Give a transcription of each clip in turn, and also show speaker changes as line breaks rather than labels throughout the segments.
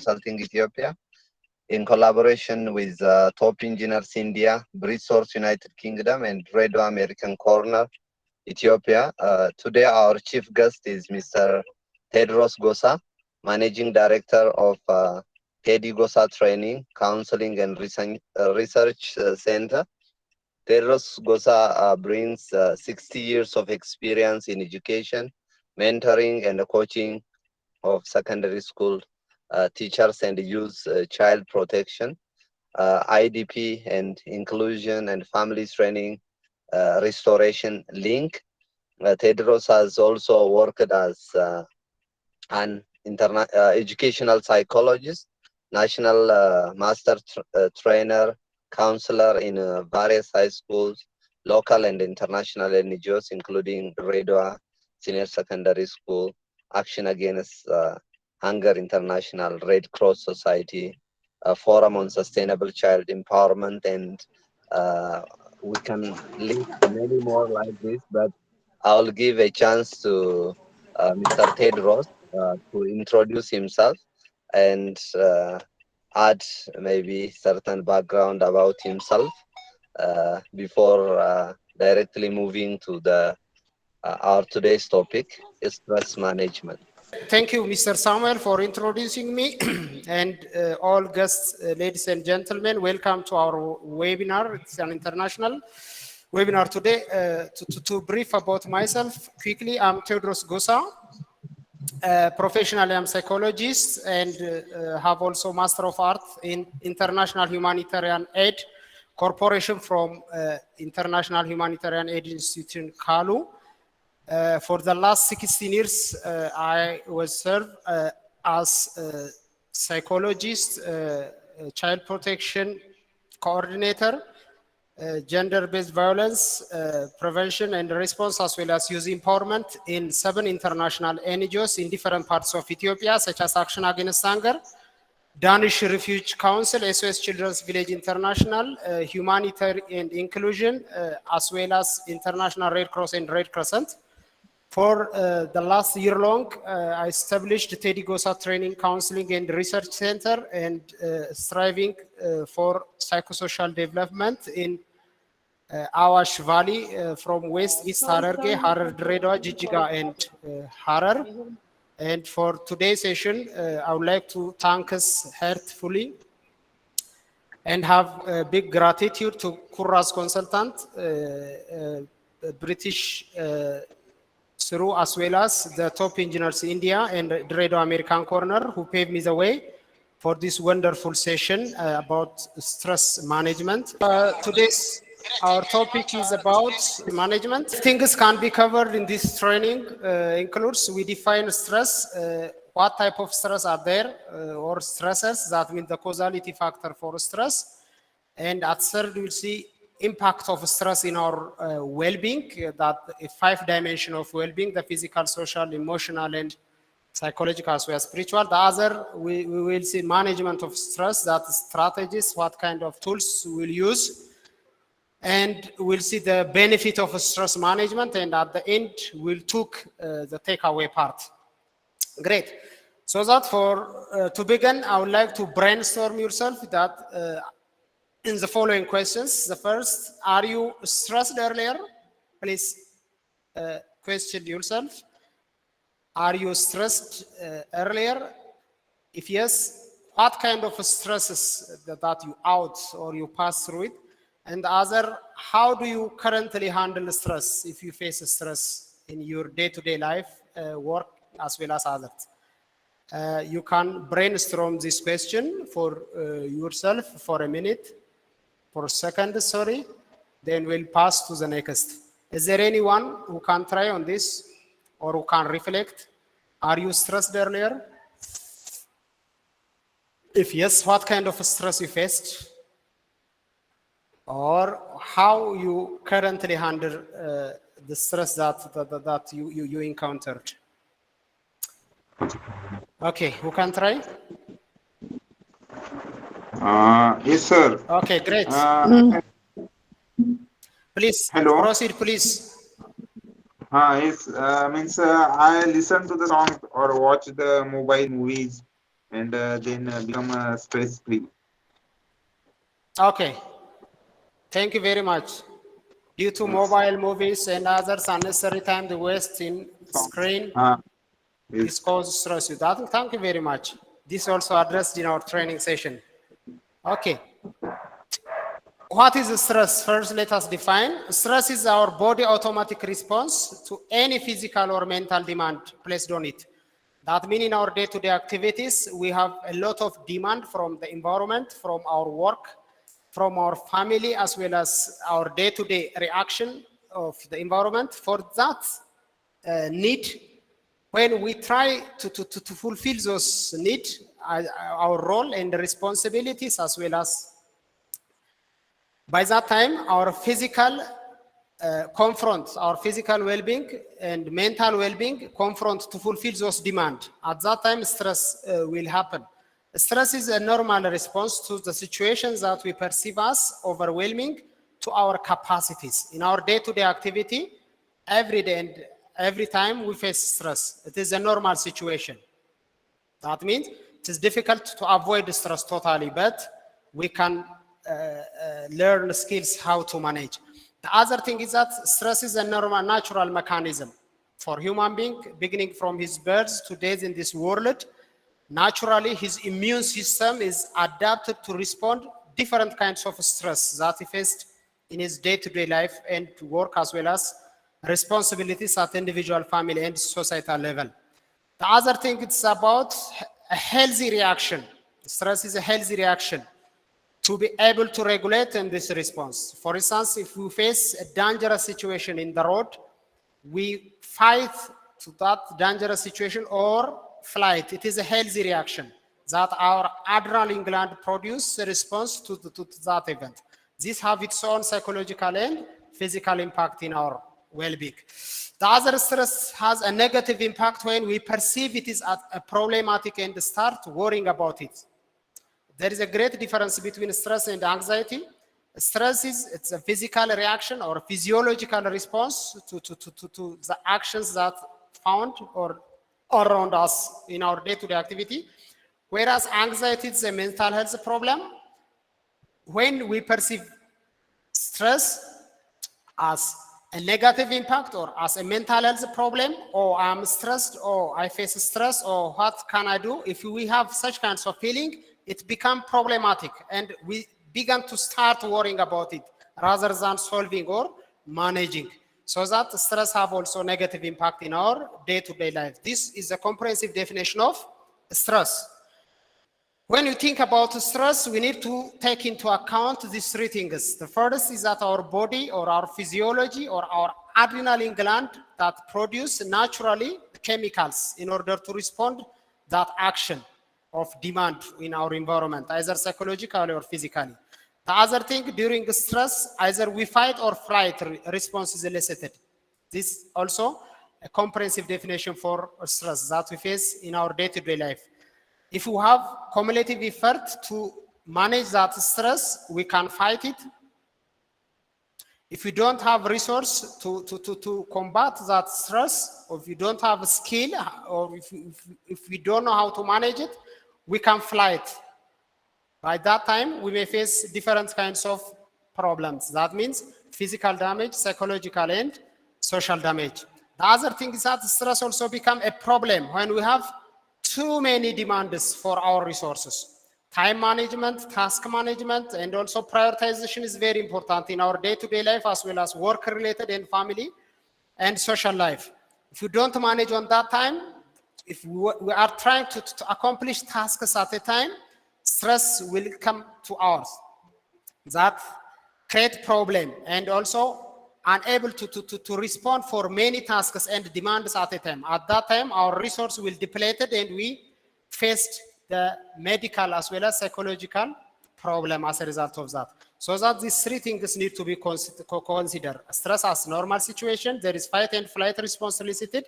Consulting Ethiopia, in collaboration with Top Engineers India, Resource United Kingdom, and Radio American Corner Ethiopia. Today, our chief guest is Mr. Tedros Gosa, Managing Director of Teddy Gosa Training, Counseling, and Research Center. Tedros Gosa brings 60 years of experience in education, mentoring, and coaching of secondary school teachers and youth child protection, IDP and inclusion and family training, restoration link. Tedros has also worked as an educational psychologist, national master trainer, counselor in various high schools, local and international NGOs, including Redwa Senior Secondary School, Action Against Hunger International, Red Cross Society, Forum on Sustainable Child Empowerment, and we can list many more like this, but I'll give a chance to Mr. Tedros to introduce himself and add maybe certain background about himself before directly moving to the our today's topic, stress management.
Thank you, Mr. Samuel, for introducing me. And all guests, ladies and gentlemen, welcome to our webinar. It's an international webinar today. To brief about myself quickly, I'm Tedros Gosa. Professionally, I'm a psychologist and have also Master of Arts in International Humanitarian Aid Corporation from International Humanitarian Aid Institute, Kalu. For the last 16 years, I was served as a psychologist, child protection coordinator, gender-based violence prevention and response, as well as youth empowerment in 7 international NGOs in different parts of Ethiopia, such as Action Against Hunger, Danish Refuge Council, SOS Children's Village International, Humanitarian and Inclusion, as well as International Red Cross and Red Crescent. For the last year long, I established the Teddy Gosa Training, Counseling and Research Center and striving for psychosocial development in Awash Valley from West East Hararge, Harar, Dredwa, Jijiga and Harar. And for today's session, I would like to thank us heartfully and have a big gratitude to Kurras Consultant, British through, as well as the Top Engineers India and Dredwa American Corner, who paved me the way for this wonderful session about stress management. Today's our topic is about management. Things can be covered in this training includes we define stress, what type of stress are there, or stressors, that means the causality factor for stress. And at third, we'll see impact of stress in our well-being, that 5 dimensions of well-being, the physical, social, emotional, and psychological, as well as spiritual. The other, we will see management of stress, that strategies, what kind of tools we'll use. And we'll see the benefit of stress management. And at the end, we'll took the takeaway part. Great. So that for, to begin, I would like to brainstorm yourself that in the following questions. The first, are you stressed earlier? Please question yourself. Are you stressed earlier? If yes, what kind of stresses that you out or you pass through it? And the other, how do you currently handle stress if you face stress in your day-to-day life, work, as well as others? You can brainstorm this question for yourself for a minute. For a second, sorry, then we'll pass to the next. Is there anyone who can try on this or who can reflect? Are you stressed earlier? If yes, what kind of stress you faced? Or how you currently handle the stress that you encountered? Okay, who can try?
Yes, sir.
Okay, great. Please,
hello.
Proceed, please.
Yes, means I listen to the songs or watch the mobile movies and then become stress-free.
Okay, thank you very much. Due to
Yes.
mobile movies and others unnecessary time the waste in screen,
Yes.
this causes stress. Thank you very much. This also addressed in our training session. Okay. What is stress? First, let us define. Stress is our body automatic response to any physical or mental demand placed on it. That means in our day-to-day activities, we have a lot of demand from the environment, from our work, from our family, as well as our day-to-day reaction of the environment. For that need, when we try to fulfill those needs, our role and responsibilities, as well as by that time, our physical confront our physical well-being and mental well-being confront to fulfill those demands. At that time, stress will happen. Stress is a normal response to the situations that we perceive as overwhelming to our capacities. In our day-to-day activity, every day and every time we face stress. It is a normal situation. That means it is difficult to avoid stress totally, but we can learn skills how to manage. The other thing is that stress is a normal, natural mechanism for human being, beginning from his birth to days in this world. Naturally, his immune system is adapted to respond different kinds of stress that he faced in his day-to-day life and work, as well as responsibilities at individual, family, and societal level. The other thing, it's about a healthy reaction. Stress is a healthy reaction to be able to regulate in this response. For instance, if we face a dangerous situation in the road, we fight to that dangerous situation or flight. It is a healthy reaction that our adrenaline gland produces a response to that event. This have its own psychological and physical impact in our well-being. The other stress has a negative impact when we perceive it is a problematic and start worrying about it. There is a great difference between stress and anxiety. Stress it's a physical reaction or physiological response to the actions that found or around us in our day-to-day activity. Whereas anxiety is a mental health problem. When we perceive stress as a negative impact or as a mental health problem, or I'm stressed, or I face stress, or what can I do? If we have such kinds of feeling, it becomes problematic and we began to start worrying about it rather than solving or managing. So that stress have also negative impact in our day-to-day life. This is a comprehensive definition of stress. When you think about stress, we need to take into account these three things. The first is that our body or our physiology or our adrenaline gland that produce naturally chemicals in order to respond that action of demand in our environment, either psychologically or physically. The other thing, during stress, either we fight or flight response is elicited. This also a comprehensive definition for stress that we face in our day-to-day life. If we have cumulative effort to manage that stress, we can fight it. If we don't have resource to combat that stress, or if we don't have a skill, or if we don't know how to manage it, we can flight. By that time, we may face different kinds of problems. That means physical damage, psychological, and social damage. The other thing is that stress also becomes a problem when we have too many demands for our resources. Time management, task management, and also prioritization is very important in our day-to-day life, as well as work-related and family and social life. If you don't manage on that time, if we are trying to accomplish tasks at a time, stress will come to ours. That create problem and also unable to respond for many tasks and demands at a time. At that time, our resource will depleted and we faced the medical as well as psychological problem as a result of that. So that these three things need to be considered. Stress as normal situation, there is fight and flight response elicited,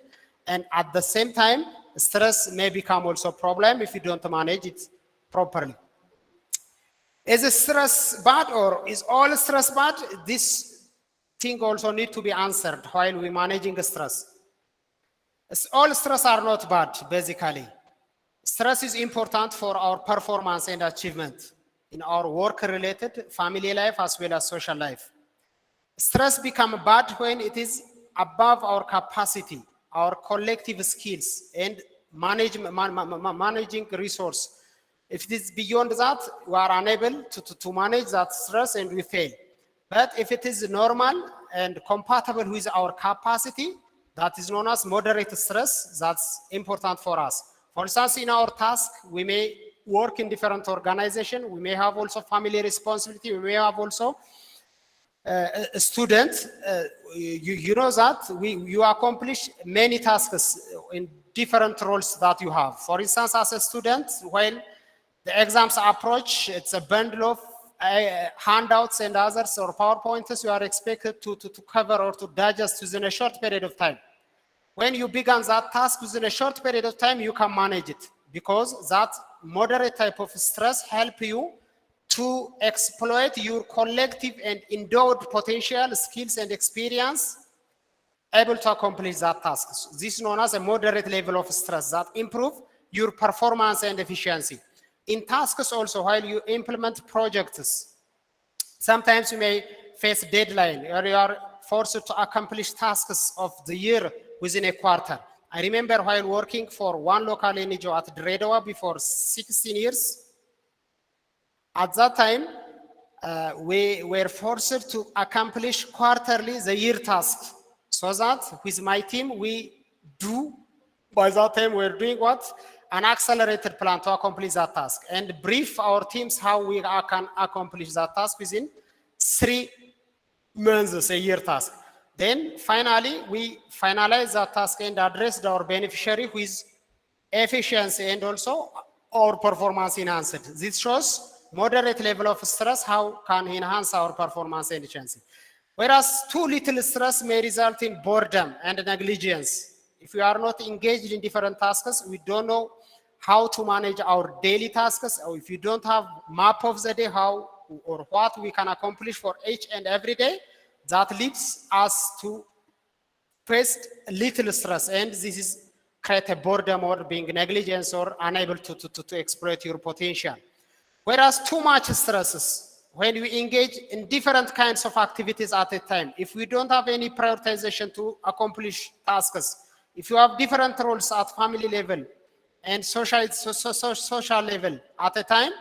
and at the same time, stress may become also a problem if you don't manage it properly. Is stress bad or is all stress bad? This thing also need to be answered while we managing stress. All stress are not bad, basically. Stress is important for our performance and achievement in our work-related, family life, as well as social life. Stress becomes bad when it is above our capacity, our collective skills, and managing resource. If it is beyond that, we are unable to manage that stress and we fail. But if it is normal and compatible with our capacity, that is known as moderate stress, that's important for us. For instance, in our task, we may work in different organizations, we may have also family responsibility, we may have also a student, you know that you accomplish many tasks in different roles that you have. For instance, as a student, when the exams approach, it's a bundle of handouts and others or PowerPoints you are expected to cover or to digest within a short period of time. When you begin that task within a short period of time, you can manage it because that moderate type of stress help you to exploit your collective and endowed potential, skills, and experience able to accomplish that task. This is known as a moderate level of stress that improve your performance and efficiency. In tasks also, while you implement projects, sometimes you may face deadline or you are forced to accomplish tasks of the year within a quarter. I remember while working for one local NGO at Dredwa before 16 years, at that time, we were forced to accomplish quarterly the year task. So that with my team, by that time, we're doing what? An accelerated plan to accomplish that task and brief our teams how we can accomplish that task within 3 months, a year task. Then finally, we finalized that task and addressed our beneficiary with efficiency and also our performance enhanced. This shows moderate level of stress, how can enhance our performance and efficiency. Whereas too little stress may result in boredom and negligence. If we are not engaged in different tasks, we don't know how to manage our daily tasks, or if you don't have map of the day, how or what we can accomplish for each and every day, that leads us to face little stress, and this is create a boredom or being negligent or unable to exploit your potential. Whereas too much stresses, when we engage in different kinds of activities at a time, if we don't have any prioritization to accomplish tasks, if you have different roles at family level and social level at a time,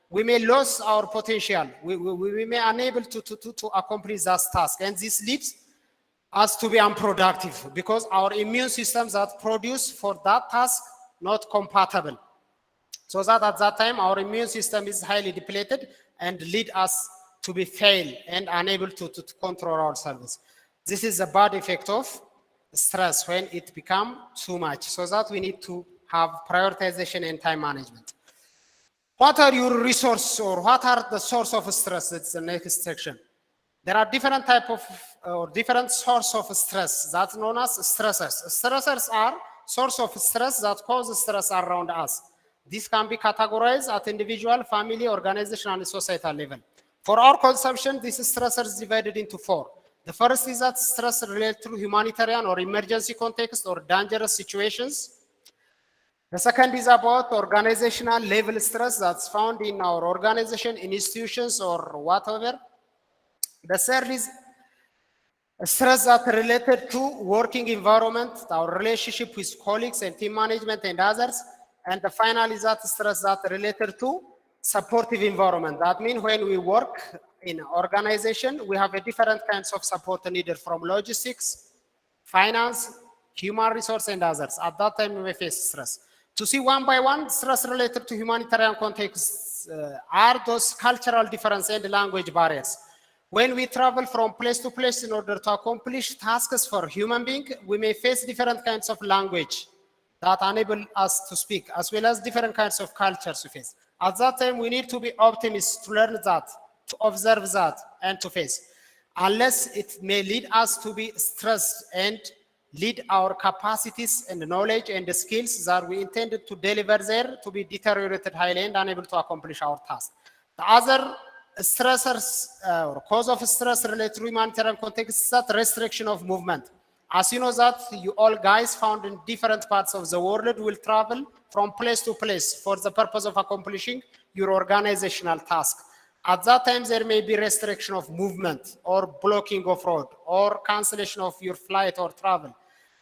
we may lose our potential. We may unable to accomplish that task, and this leads us to be unproductive because our immune systems that produce for that task not compatible. So that at that time, our immune system is highly depleted and lead us to be fail and unable to control ourselves. This is a bad effect of stress when it becomes too much. So that we need to have prioritization and time management. What are your resources or what are the source of stress? That's the next section. There are different type of or different source of stress that's known as stressors. Stressors are source of stress that cause stress around us. This can be categorized at individual, family, organization, and societal level. For our consumption, this stressor is divided into 4. The first is that stress related to humanitarian or emergency context or dangerous situations. The second is about organizational level stress that's found in our organization, in institutions, or whatever. The third is stress that related to working environment, our relationship with colleagues and team management and others. And the final is that stress that related to supportive environment. That means when we work in organization, we have a different kinds of support needed from logistics, finance, human resource, and others. At that time, we may face stress. To see one by one, stress related to humanitarian contexts are those cultural differences and language barriers. When we travel from place to place in order to accomplish tasks for human beings, we may face different kinds of language that enable us to speak, as well as different kinds of cultures we face. At that time, we need to be optimists to learn that, to observe that, and to face. Unless it may lead us to be stressed and lead our capacities and knowledge and the skills that we intended to deliver there to be deteriorated highly and unable to accomplish our task. The other stressors or cause of stress related to humanitarian context is that restriction of movement. As you know that you all guys found in different parts of the world will travel from place to place for the purpose of accomplishing your organizational task. At that time, there may be restriction of movement or blocking of road or cancellation of your flight or travel.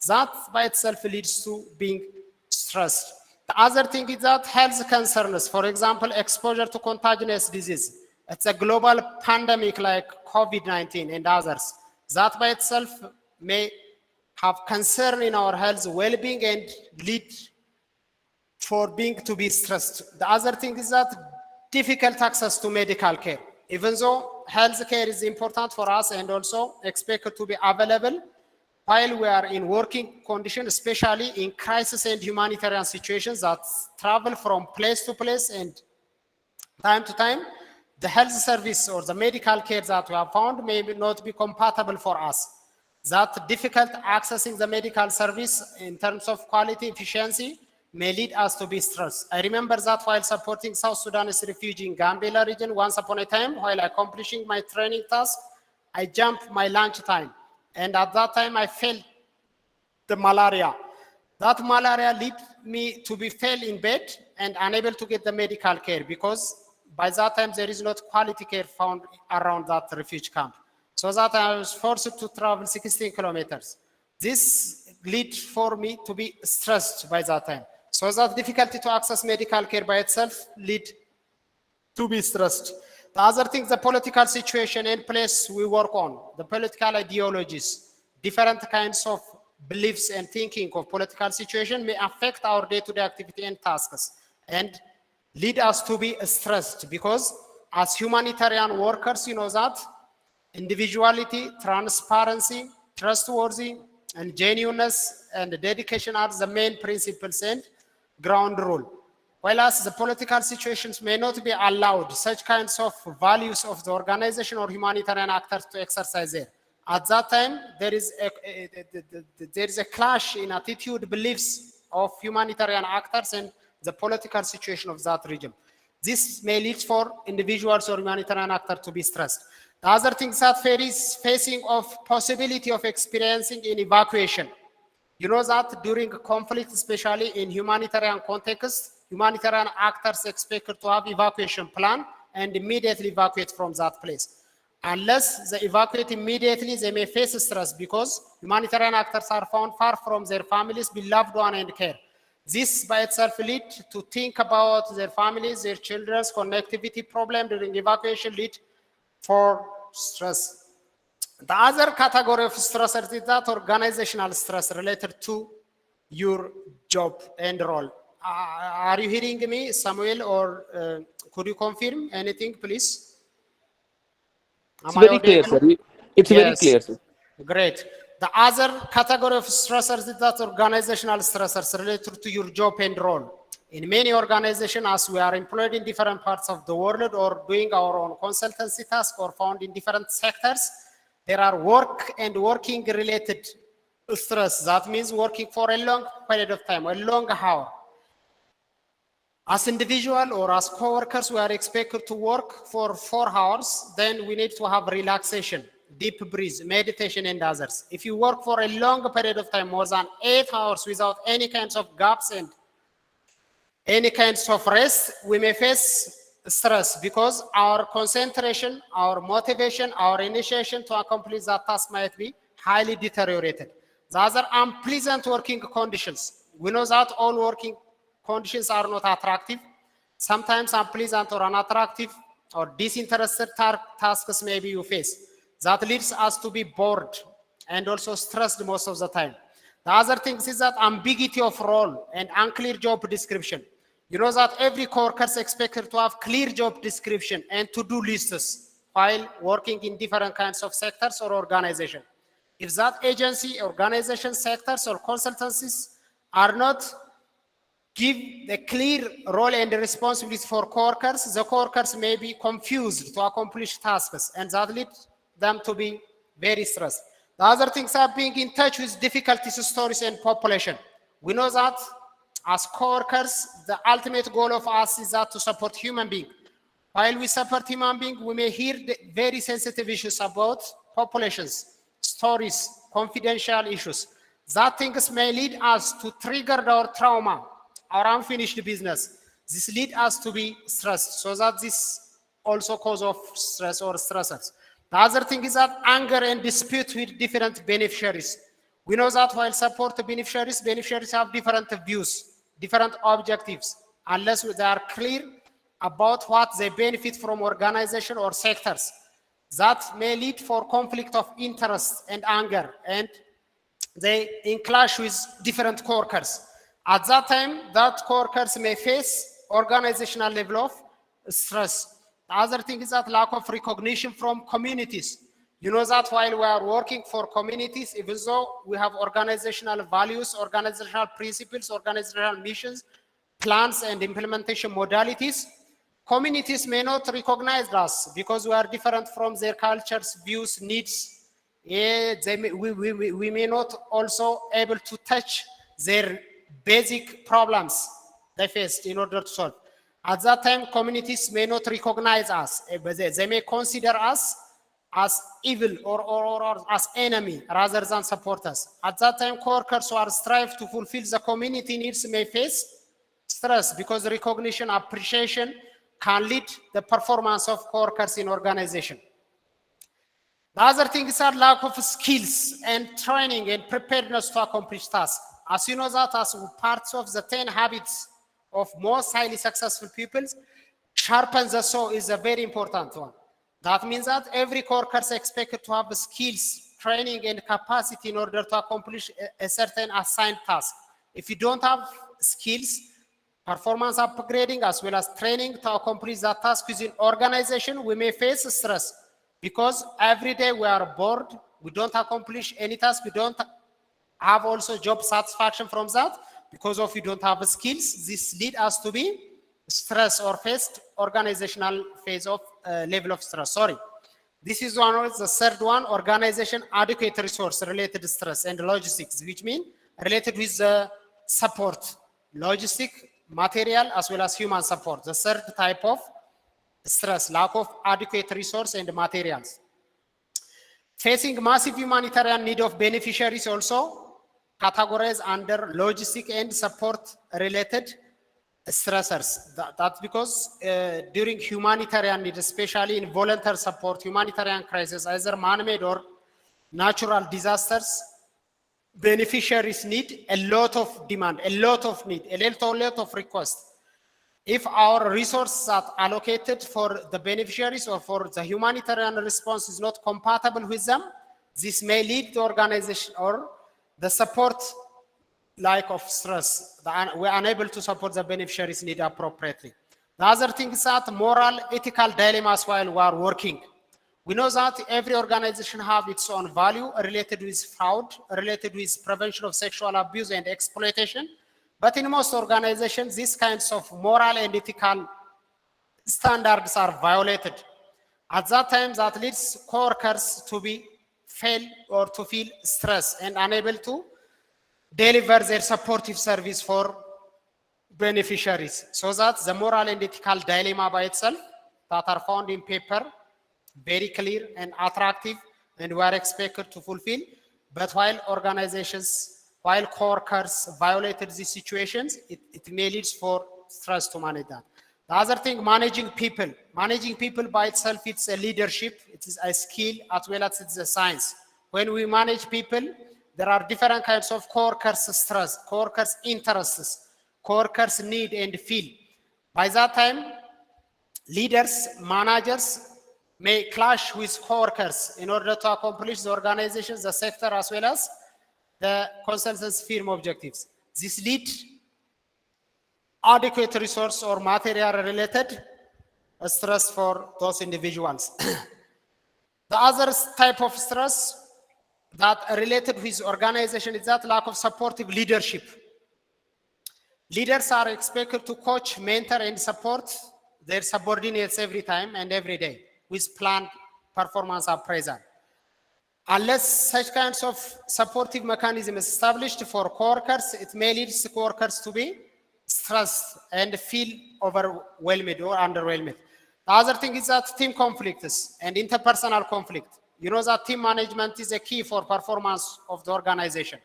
That by itself leads to being stressed. The other thing is that health concerns, for example, exposure to contagious disease. It's a global pandemic like COVID-19 and others. That by itself may have concern in our health, well-being, and lead for being to be stressed. The other thing is that difficult access to medical care. Even though health care is important for us and also expected to be available while we are in working conditions, especially in crisis and humanitarian situations that travel from place to place and time to time, the health service or the medical care that we have found may not be compatible for us. That difficult accessing the medical service in terms of quality, efficiency, may lead us to be stressed. I remember that while supporting South Sudanese refugee in Gambela region, once upon a time, while accomplishing my training task, I jumped my lunch time. And at that time, I felt the malaria. That malaria led me to be fell in bed and unable to get the medical care because by that time, there is not quality care found around that refugee camp. So that I was forced to travel 16 kilometers. This led for me to be stressed by that time. So that difficulty to access medical care by itself lead to be stressed. The other thing, the political situation and place we work on, the political ideologies, different kinds of beliefs and thinking of political situation may affect our day-to-day activity and tasks and lead us to be stressed because as humanitarian workers, you know that individuality, transparency, trustworthy, and genuineness and dedication are the main principles and ground rule. Whereas the political situations may not be allowed such kinds of values of the organization or humanitarian actors to exercise there. At that time, there is a clash in attitude, beliefs of humanitarian actors and the political situation of that region. This may lead for individuals or humanitarian actors to be stressed. The other thing that is facing of possibility of experiencing in evacuation. You know that during conflict, especially in humanitarian context, humanitarian actors expected to have evacuation plan and immediately evacuate from that place. Unless they evacuate immediately, they may face stress because humanitarian actors are found far from their families, beloved one, and care. This by itself leads to think about their families, their children's connectivity problem during evacuation lead for stress. The other category of stressors is that organizational stress related to your job and role. Are you hearing me, Samuel, or could you confirm anything, please?
It's very clear, sir. It's very clear, sir.
Great. The other category of stressors is that organizational stressors related to your job and role. In many organizations, as we are employed in different parts of the world or doing our own consultancy task or found in different sectors, there are work and working related stress. That means working for a long period of time, a long hour. As individual or as co-workers, we are expected to work for 4 hours. Then we need to have relaxation, deep breath, meditation, and others. If you work for a long period of time, more than 8 hours without any kinds of gaps and any kinds of rest, we may face stress because our concentration, our motivation, our initiation to accomplish that task might be highly deteriorated. The other unpleasant working conditions. We know that all working conditions are not attractive. Sometimes unpleasant or unattractive or disinterested tasks maybe you face. That leads us to be bored and also stressed most of the time. The other thing is that ambiguity of role and unclear job description. You know that every co-worker is expected to have clear job description and to-do lists while working in different kinds of sectors or organization. If that agency, organization, sectors, or consultancies are not give the clear role and responsibilities for co-workers, the co-workers may be confused to accomplish tasks, and that leads them to be very stressed. The other things are being in touch with difficulties, stories, and population. We know that as co-workers, the ultimate goal of us is that to support human beings. While we support human beings, we may hear the very sensitive issues about populations, stories, confidential issues. That things may lead us to trigger our trauma or unfinished business. This lead us to be stressed, so that this also cause of stress or stressors. The other thing is that anger and dispute with different beneficiaries. We know that while support beneficiaries have different views, different objectives, unless they are clear about what they benefit from organization or sectors. That may lead for conflict of interest and anger, and they in clash with different co-workers. At that time, that co-workers may face organizational level of stress. The other thing is that lack of recognition from communities. You know that while we are working for communities, even though we have organizational values, organizational principles, organizational missions, plans, and implementation modalities, communities may not recognize us because we are different from their cultures, views, needs. We may not also able to touch their basic problems they faced in order to solve. At that time, communities may not recognize us, but they may consider us as evil or as enemy rather than support us. At that time, co-workers who are strive to fulfill the community needs may face stress because recognition, appreciation can lead the performance of co-workers in organization. The other thing is that lack of skills and training and preparedness to accomplish tasks. As you know that as parts of the 10 habits of most highly successful people, sharpen the saw is a very important one. That means that every co-worker is expected to have the skills, training, and capacity in order to accomplish a certain assigned task. If you don't have skills, performance upgrading, as well as training to accomplish that task within organization, we may face stress because every day we are bored, we don't accomplish any task, we don't have also job satisfaction from that because of we don't have the skills. This lead us to be stress or faced organizational phase of level of stress. Sorry. This is one of the third one, organization adequate resource related stress and logistics, which mean related with the support, logistic, material, as well as human support. The third type of stress, lack of adequate resource and materials. Facing massive humanitarian need of beneficiaries also categorized under logistic and support related stressors. That's because during humanitarian need, especially in volunteer support, humanitarian crisis, either man-made or natural disasters, beneficiaries need a lot of demand, a lot of need, a lot of request. If our resources are allocated for the beneficiaries or for the humanitarian response is not compatible with them, this may lead to organization or the support lack of stress. We're unable to support the beneficiaries' need appropriately. The other thing is that moral, ethical dilemmas while we are working. We know that every organization has its own value related with fraud, related with prevention of sexual abuse and exploitation. But in most organizations, these kinds of moral and ethical standards are violated. At that time, that leads co-workers to feel stress and unable to deliver their supportive service for beneficiaries. So that the moral and ethical dilemma by itself that are found in paper, very clear and attractive, and we are expected to fulfill. But while while co-workers violated these situations, it may lead for stress to manage that. The other thing, managing people. Managing people by itself, it's a leadership, it is a skill as well as it's a science. When we manage people, there are different kinds of co-workers stress, co-workers interests, co-workers need and feel. By that time, leaders, managers may clash with co-workers in order to accomplish the organizations, the sector, as well as the consensus firm objectives. This lead adequate resource or material related stress for those individuals. The other type of stress that related with organization is that lack of supportive leadership. Leaders are expected to coach, mentor, and support their subordinates every time and every day with planned performance appraisal. Unless such kinds of supportive mechanism is established for co-workers, it may lead to co-workers to be stressed and feel overwhelmed or underwhelmed. The other thing is that team conflicts and interpersonal conflict. You know that team management is a key for performance of the organization.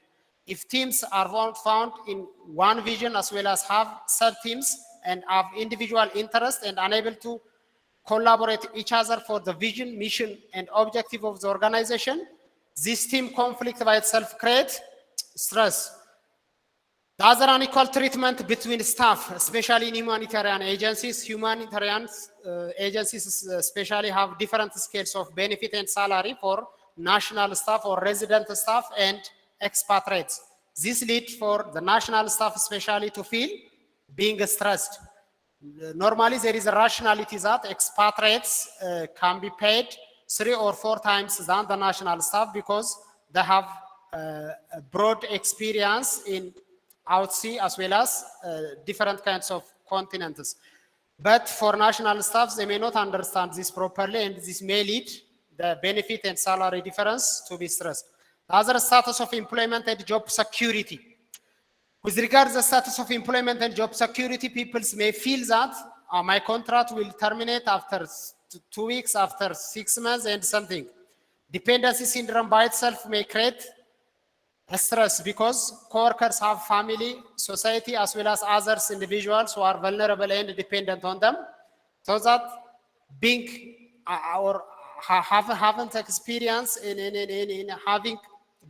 if teams are not found in one vision as well as have sub-teams and have individual interests and unable to collaborate with each other for the vision, mission, and objective of the organization, this team conflict by itself creates stress. The other unequal treatment between staff, especially in humanitarian agencies, agencies especially have different scales of benefit and salary for national staff or resident staff and expatriates. This leads for the national staff especially to feel being stressed. Normally there is a rationality that expatriates can be paid 3 or 4 times than the national staff because they have a broad experience in outsea as well as different kinds of continents. But for national staffs, they may not understand this properly, and this may lead the benefit and salary difference to be stressed. The other status of employment and job security. With regards to the status of employment and job security, people may feel that my contract will terminate after 2 weeks, after 6 months and something. Dependency syndrome by itself may create stress because co-workers have family, society, as well as others individuals who are vulnerable and dependent on them. So that being or haven't experience in having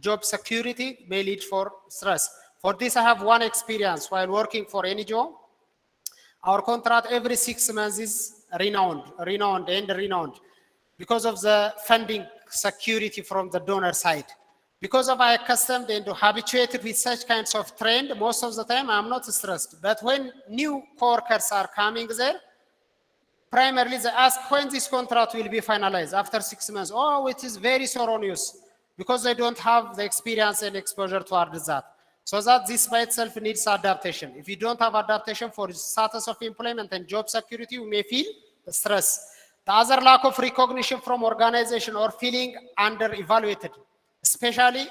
job security may lead for stress. For this, I have one experience while working for NGO. Our contract every 6 months is renewed because of the funding security from the donor side. Because of I accustomed and habituated with such kinds of trend, most of the time I'm not stressed. But when new co-workers are coming there, primarily they ask when this contract will be finalized after 6 months. Oh, it is very sorrow news because they don't have the experience and exposure towards that. So that this by itself needs adaptation. If you don't have adaptation for status of employment and job security, you may feel stress. The other lack of recognition from organization or feeling under-evaluated. Especially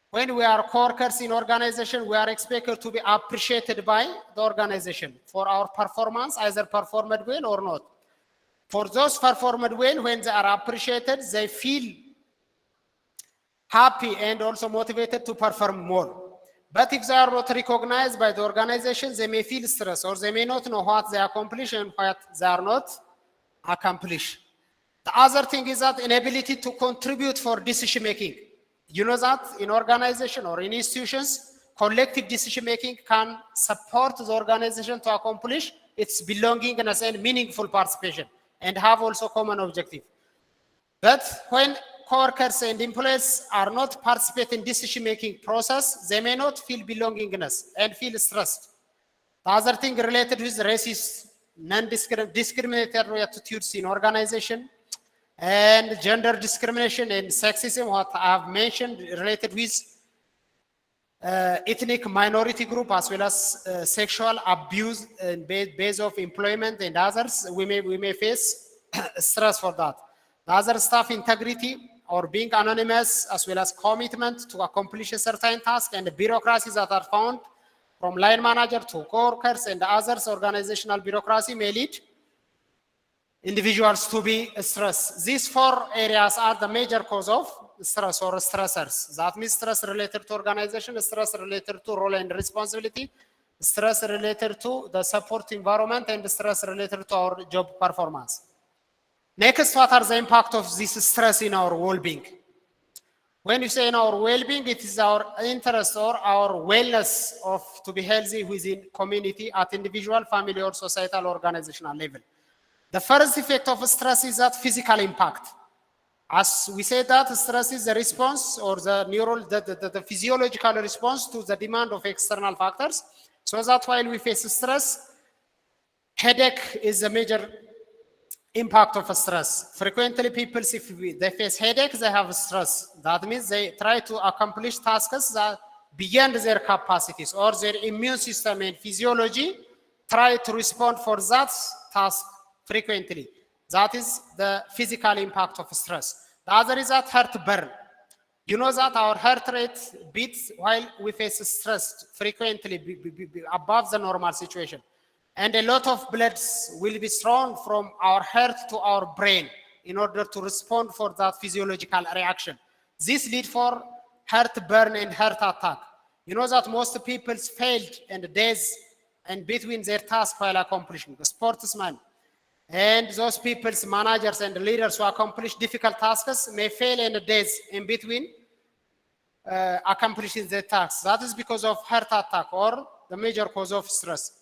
when we are co-workers in organization, we are expected to be appreciated by the organization for our performance, either performed well or not. For those performed well, when they are appreciated, they feel happy and also motivated to perform more. But if they are not recognized by the organization, they may feel stressed or they may not know what they accomplish and what they are not accomplish. The other thing is that inability to contribute for decision making. You know that in organization or in institutions, collective decision making can support the organization to accomplish its belongingness and meaningful participation and have also common objective. But when co-workers and employees are not participating in decision making process, they may not feel belongingness and feel stressed. The other thing related with racist, non-discriminatory attitudes in organization, and gender discrimination and sexism, what I have mentioned, related with ethnic minority group as well as sexual abuse and base of employment and others, we may face stress for that. The other staff integrity or being anonymous as well as commitment to accomplish a certain task and the bureaucracies that are found from line manager to co-workers and others, organizational bureaucracy may lead individuals to be stressed. These 4 areas are the major cause of stress or stressors. That means stress related to organization, stress related to role and responsibility, stress related to the support environment, and stress related to our job performance. Next, what are the impact of this stress in our well-being? When you say in our well-being, it is our interest or our wellness of to be healthy within community at individual, family, or societal organizational level. The first effect of stress is that physical impact. As we say that stress is the response or the physiological response to the demand of external factors. So that while we face stress, headache is a major impact of stress. Frequently people, if they face headache, they have stress. That means they try to accomplish tasks that beyond their capacities or their immune system and physiology try to respond for that task frequently. That is the physical impact of stress. The other is that heartburn. You know that our heart rate beats while we face stress frequently above the normal situation. And a lot of blood will be thrown from our heart to our brain in order to respond for that physiological reaction. This leads for heartburn and heart attack. You know that most people failed and days and between their task while accomplishing. The sportsmen and those people's managers and leaders who accomplish difficult tasks may fail in days in between accomplishing their tasks. That is because of heart attack or the major cause of stress.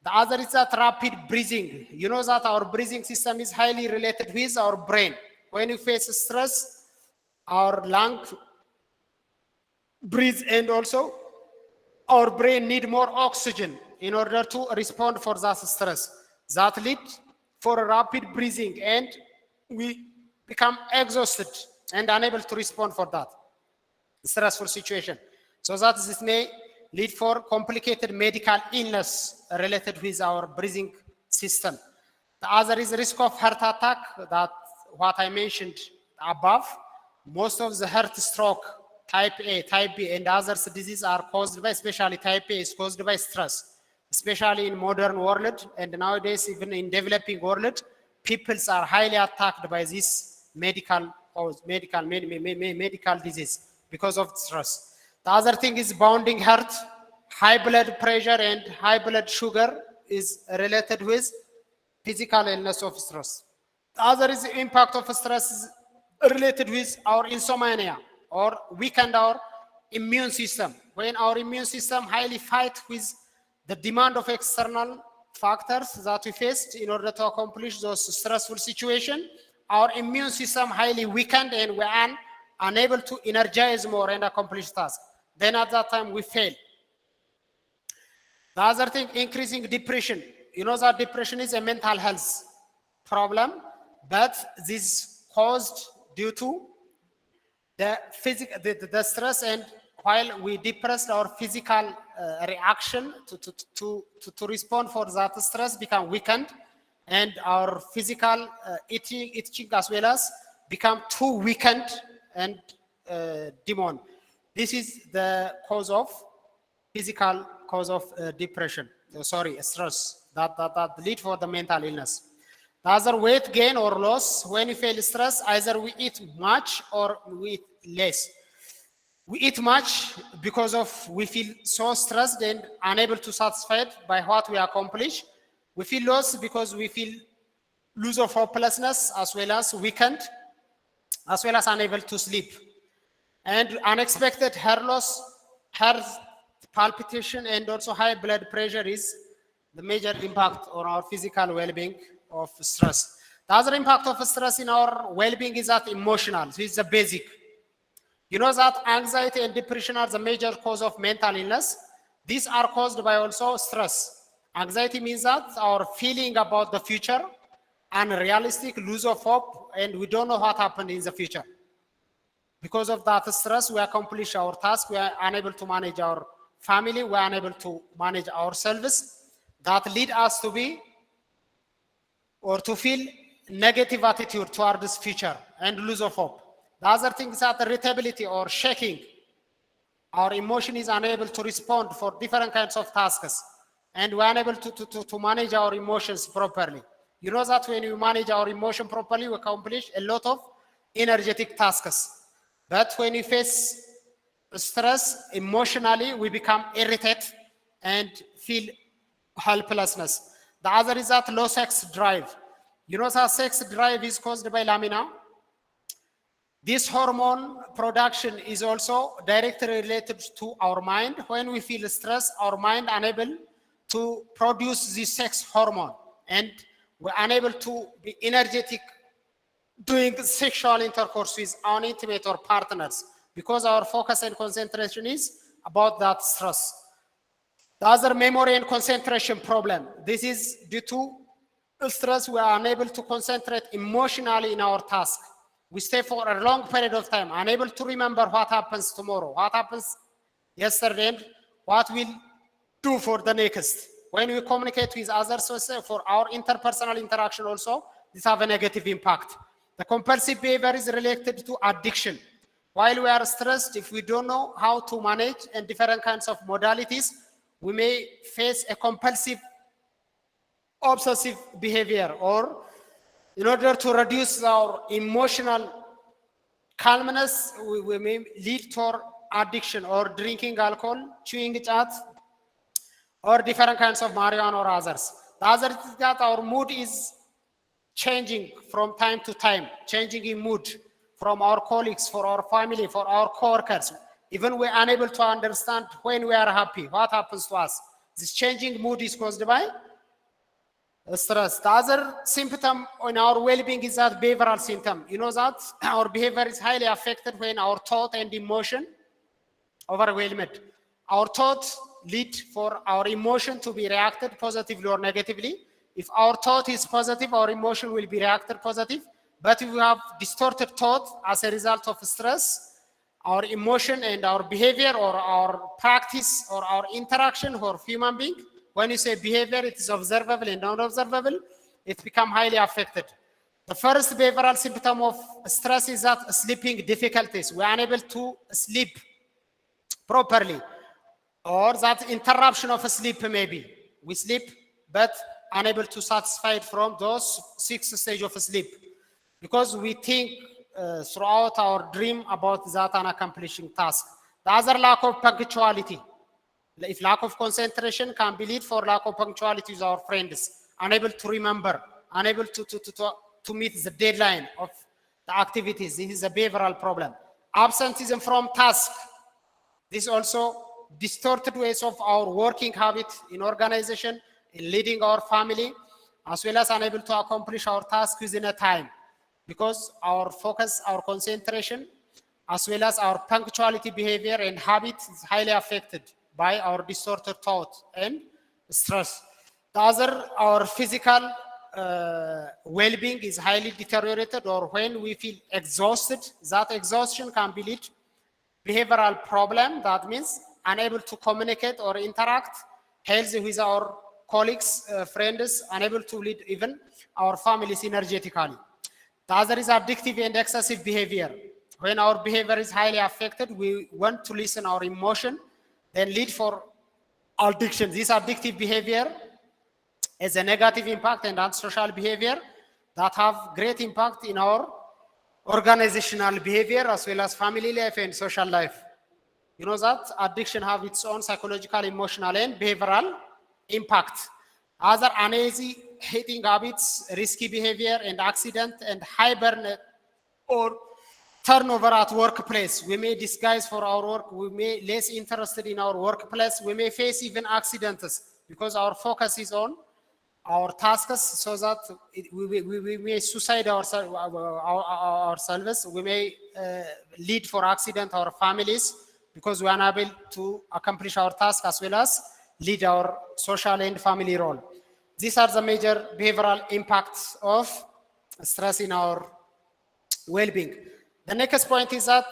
The other is that rapid breathing. You know that our breathing system is highly related with our brain. When you face stress, our lung breathe and also our brain need more oxygen in order to respond for that stress. That lead for a rapid breathing and we become exhausted and unable to respond for that stressful situation. So that this may lead for complicated medical illness related with our breathing system. The other is risk of heart attack, that what I mentioned above. Most of the heart stroke, type A, type B, and others diseases are caused by, especially type A is caused by stress, especially in modern world, and nowadays even in developing world, people are highly attacked by this medical disease because of stress. The other thing is bounding heart, high blood pressure and high blood sugar is related with physical illness of stress. The other is the impact of stress is related with our insomnia or weaken our immune system. When our immune system highly fight with the demand of external factors that we faced in order to accomplish those stressful situations, our immune system highly weakened and we are unable to energize more and accomplish tasks. Then at that time we fail. The other thing, increasing depression. You know that depression is a mental health problem, but this caused due to the physical, the stress, and while we depressed, our physical reaction to respond for that stress become weakened, and our physical itching as well as become too weakened and demon. This is the cause of physical cause of depression. Stress that lead for the mental illness. The other, weight gain or loss. When you feel stress, either we eat much or we eat less. We eat much because of we feel so stressed and unable to satisfied by what we accomplish. We feel lost because we feel lose of hopelessness as well as weakened, as well as unable to sleep. And unexpected hair loss, heart palpitation, and also high blood pressure is the major impact on our physical well-being of stress. The other impact of stress in our well-being is that emotional. So it's the basic. You know that anxiety and depression are the major cause of mental illness. These are caused by also stress. Anxiety means that our feeling about the future, unrealistic, lose of hope, and we don't know what happened in the future. Because of that stress, we accomplish our task. We are unable to manage our family. We are unable to manage ourselves. That lead us to be or to feel negative attitude toward this future and lose of hope. The other thing is that irritability or shaking. Our emotion is unable to respond for different kinds of tasks, and we are unable to manage our emotions properly. You know that when we manage our emotion properly, we accomplish a lot of energetic tasks. But when we face stress emotionally, we become irritated and feel helplessness. The other is that low sex drive. You know that sex drive is caused by lamina. This hormone production is also directly related to our mind. When we feel stress, our mind unable to produce this sex hormone, and we're unable to be energetic doing sexual intercourse with our intimate or partners because our focus and concentration is about that stress. The other, memory and concentration problem. This is due to stress. We are unable to concentrate emotionally in our task. We stay for a long period of time, unable to remember what happens tomorrow, what happens yesterday, and what we'll do for the next. When we communicate with others, for our interpersonal interaction also, this have a negative impact. The compulsive behavior is related to addiction. While we are stressed, if we don't know how to manage and different kinds of modalities, we may face a compulsive, obsessive behavior, or in order to reduce our emotional calmness, we may lead to addiction or drinking alcohol, chewing chat, or different kinds of marijuana or others. The other is that our mood is changing from time to time, changing in mood from our colleagues, for our family, for our co-workers. Even we're unable to understand when we are happy, what happens to us. This changing mood is caused by stress. The other symptom in our well-being is that behavioral symptom. You know that our behavior is highly affected when our thought and emotion overwhelmed. Our thoughts lead for our emotion to be reacted positively or negatively. If our thought is positive, our emotion will be reacted positive. But if we have distorted thought as a result of stress, our emotion and our behavior or our practice or our interaction for human being, when you say behavior, it is observable and non-observable, it becomes highly affected. The first behavioral symptom of stress is that sleeping difficulties. We are unable to sleep properly, or that interruption of sleep maybe. We sleep, but unable to satisfy from those 6 stages of sleep, because we think throughout our dream about that unaccomplishing task. The other, lack of punctuality. If lack of concentration can be lead for lack of punctuality with our friends, unable to remember, unable to meet the deadline of the activities. This is a behavioral problem. Absenteeism from task. This also distorted ways of our working habit in organization, in leading our family, as well as unable to accomplish our task within a time, because our focus, our concentration, as well as our punctuality behavior and habit is highly affected by our distorted thought and stress. The other, our physical well-being is highly deteriorated, or when we feel exhausted, that exhaustion can be lead behavioral problem. That means unable to communicate or interact healthy with our colleagues, friends, unable to lead even our families energetically. The other is addictive and excessive behavior. When our behavior is highly affected, we want to listen our emotion, then lead for addiction. This addictive behavior is a negative impact and antisocial behavior that have great impact in our organizational behavior as well as family life and social life. You know that addiction have its own psychological, emotional, and behavioral impact. Other uneasy eating habits, risky behavior and accident, and high burnout or turnover at workplace. We may disguise for our work, we may less interested in our workplace, we may face even accidents because our focus is on our tasks, so that we may suicide ourselves, we may lead for accident our families because we are unable to accomplish our task as well as lead our social and family role. These are the major behavioral impacts of stress in our well-being. The next point is that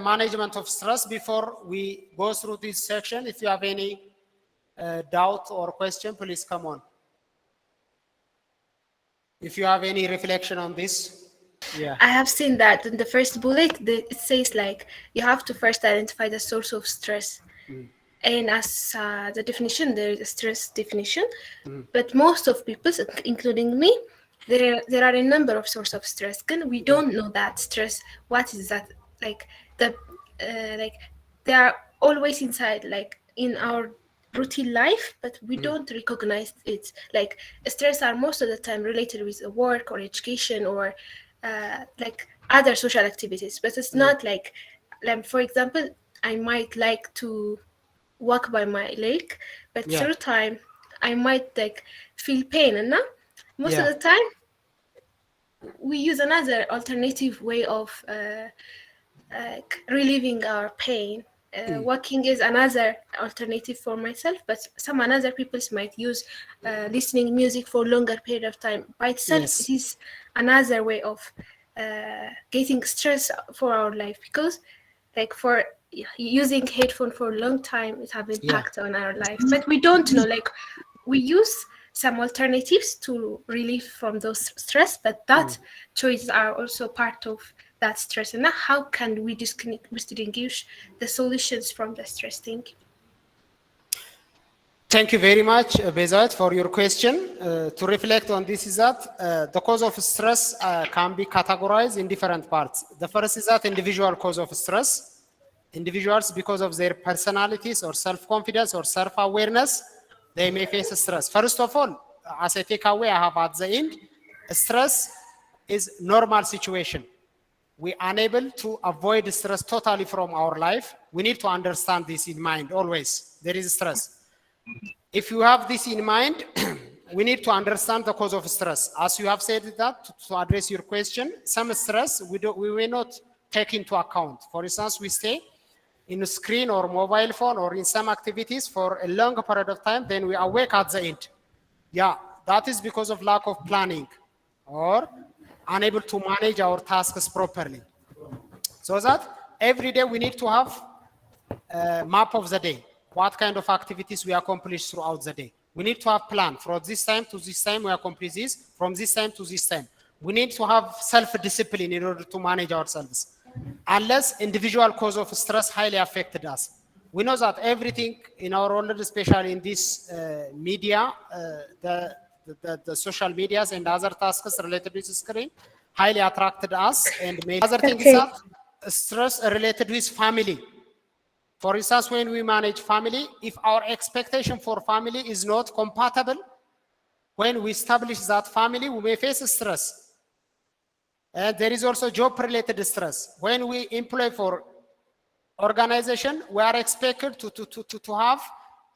management of stress. Before we go through this section, if you have any doubt or question, please come on. If you have any reflection on this. Yeah.
I have seen that in the first bullet, it says like you have to first identify the source of stress. And as the definition, there is a stress definition, but most of people, including me, there are a number of sources of stress. And we don't know that stress. What is that? Like they are always inside, like in our routine life, but we don't recognize it. Like stress are most of the time related with work or education or like other social activities, but it's not like for example, I might like to walk by my lake, but through time I might like feel pain, and most of the time we use another alternative way of relieving our pain. Walking is another alternative for myself, but some other people might use listening music for longer period of time. By itself, it is another way of getting stress for our life, because like for using headphone for a long time, it have impact on our life. But we don't know, like we use some alternatives to relieve from those stress, but that choices are also part of that stress. And now how can we distinguish the solutions from the stress? Thank you.
Thank you very much, Bezat, for your question. To reflect on this is that the cause of stress can be categorized in different parts. The first is that individual cause of stress. individuals, because of their personalities or self-confidence or self-awareness, they may face stress. First of all, as a takeaway I have at the end, stress is normal situation. We are unable to avoid stress totally from our life. We need to understand this in mind always. There is stress. If you have this in mind, we need to understand the cause of stress. As you have said that, to address your question, some stress we will not take into account. For instance, we stay in a screen or mobile phone or in some activities for a long period of time, then we awake at the end. Yeah, that is because of lack of planning or unable to manage our tasks properly. So that every day we need to have a map of the day. What kind of activities we accomplish throughout the day. We need to have plan. From this time to this time, we accomplish this. From this time to this time. We need to have self-discipline in order to manage ourselves. Unless individual cause of stress highly affected us. We know that everything in our world, especially in this media, the social medias and other tasks related with the screen, highly attracted us. And made other things that stress related with family. For instance, when we manage family, if our expectation for family is not compatible, when we establish that family, we may face stress. And there is also job-related stress. When we employ for organization, we are expected to have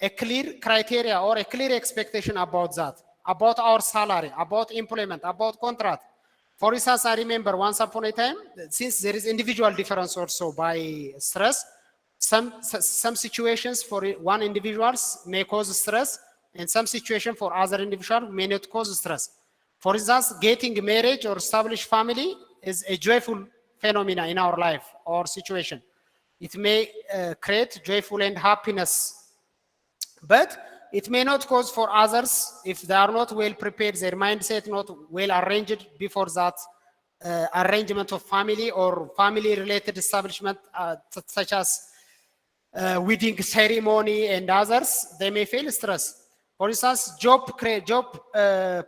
a clear criteria or a clear expectation about that, about our salary, about employment, about contract. For instance, I remember once upon a time, since there is individual difference also by stress, some situations for one individuals may cause stress, and some situation for other individual may not cause stress. For instance, getting marriage or establish family is a joyful phenomena in our life or situation. It may create joyful and happiness, but it may not cause for others if they are not well prepared, their mindset not well arranged before that arrangement of family or family related establishment such as wedding ceremony and others, they may feel stress. For instance, job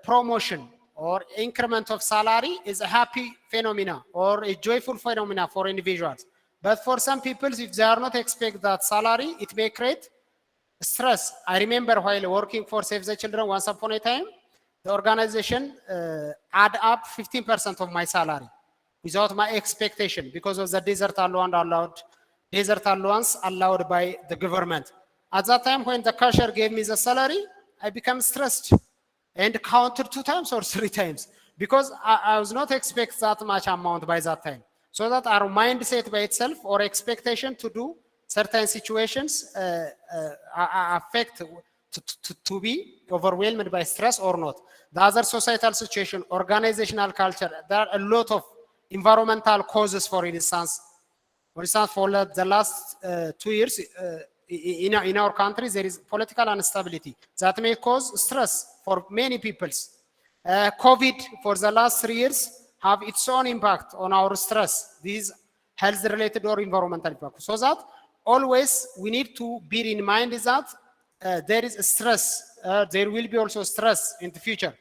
promotion or increment of salary is a happy phenomena or a joyful phenomena for individuals. But for some people, if they are not expect that salary, it may create stress. I remember while working for Save the Children once upon a time, the organization add up 15% of my salary without my expectation because of the desert allowance allowed by the government. At that time, when the cashier gave me the salary, I became stressed and counted 2 times or 3 times because I was not expect that much amount by that time. So that our mindset by itself or expectation to do certain situations affect to be overwhelmed by stress or not. The other societal situation, organizational culture, there are a lot of environmental causes, for instance. For instance, for the last 2 years, in our country, there is political instability that may cause stress for many people. COVID for the last 3 years have its own impact on our stress. These health-related or environmental impact. So that always we need to bear in mind is that there is a stress. There will be also stress in the future.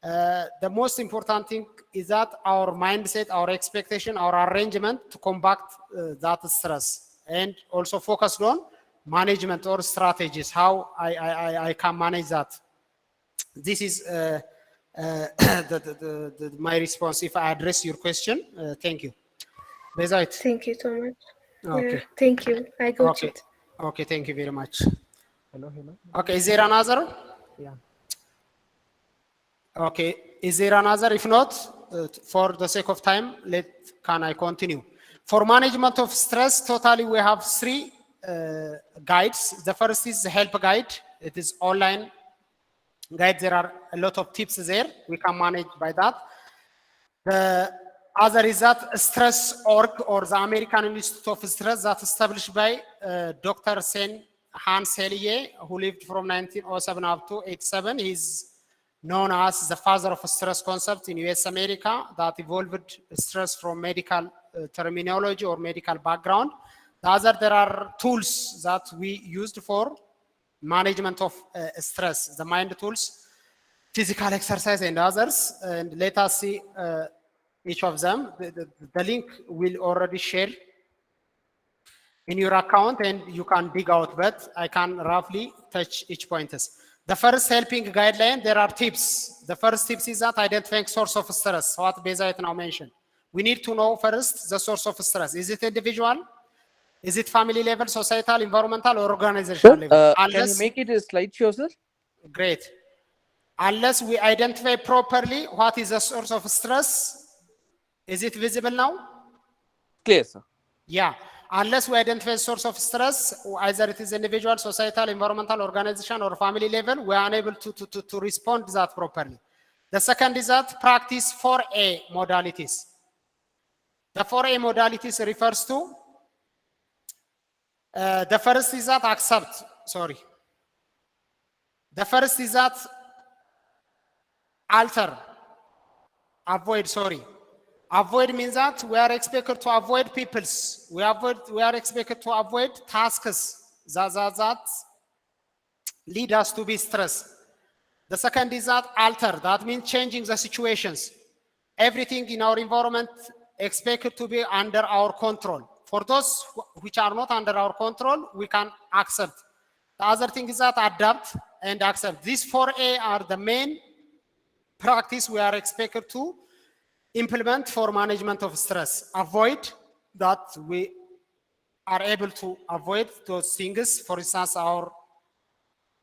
The most important thing is that our mindset, our expectation, our arrangement to combat that stress, and also focus on management or strategies, how I can manage that. This is my response if I address your question. Thank you. Bezait.
Thank you so much.
Okay.
Yeah, thank you. I got it.
Okay, thank you very much.
Hello, hello.
Okay, is there another?
Yeah.
Okay, is there another? If not, for the sake of time, can I continue? For management of stress, totally we have 3 guides. The first is the help guide. It is online guide. There are a lot of tips there. We can manage by that. The other is that Stress.org or the American Institute of Stress that established by Dr. Hans Selye, who lived from 1907 up to 87. He's known as the father of stress concept in US America that evolved stress from medical terminology or medical background. The other, there are tools that we used for management of stress, the mind tools, physical exercise and others. And let us see each of them. The link will already share in your account and you can dig out, but I can roughly touch each pointers. The first helping guideline, there are tips. The first tips is that identifying source of stress, what Bezayat now mentioned. We need to know first the source of stress. Is it individual? Is it family level, societal, environmental, or organizational level?
Can you make it a slideshow, sir?
Great. Unless we identify properly what is the source of stress, is it visible now?
Clear, sir.
Yeah. Unless we identify source of stress, either it is individual, societal, environmental, organization, or family level, we are unable to respond to that properly. The second is that practice 4A modalities. The 4A modalities refers to, the first is that accept, sorry. The first is that alter, avoid, sorry. Avoid means that we are expected to avoid peoples. We are expected to avoid tasks that lead us to be stressed. The second is that alter, that means changing the situations. Everything in our environment expected to be under our control. For those which are not under our control, we can accept. The other thing is that adapt and accept. These 4A are the main practice we are expected to implement for management of stress. Avoid, that we are able to avoid those things. For instance, our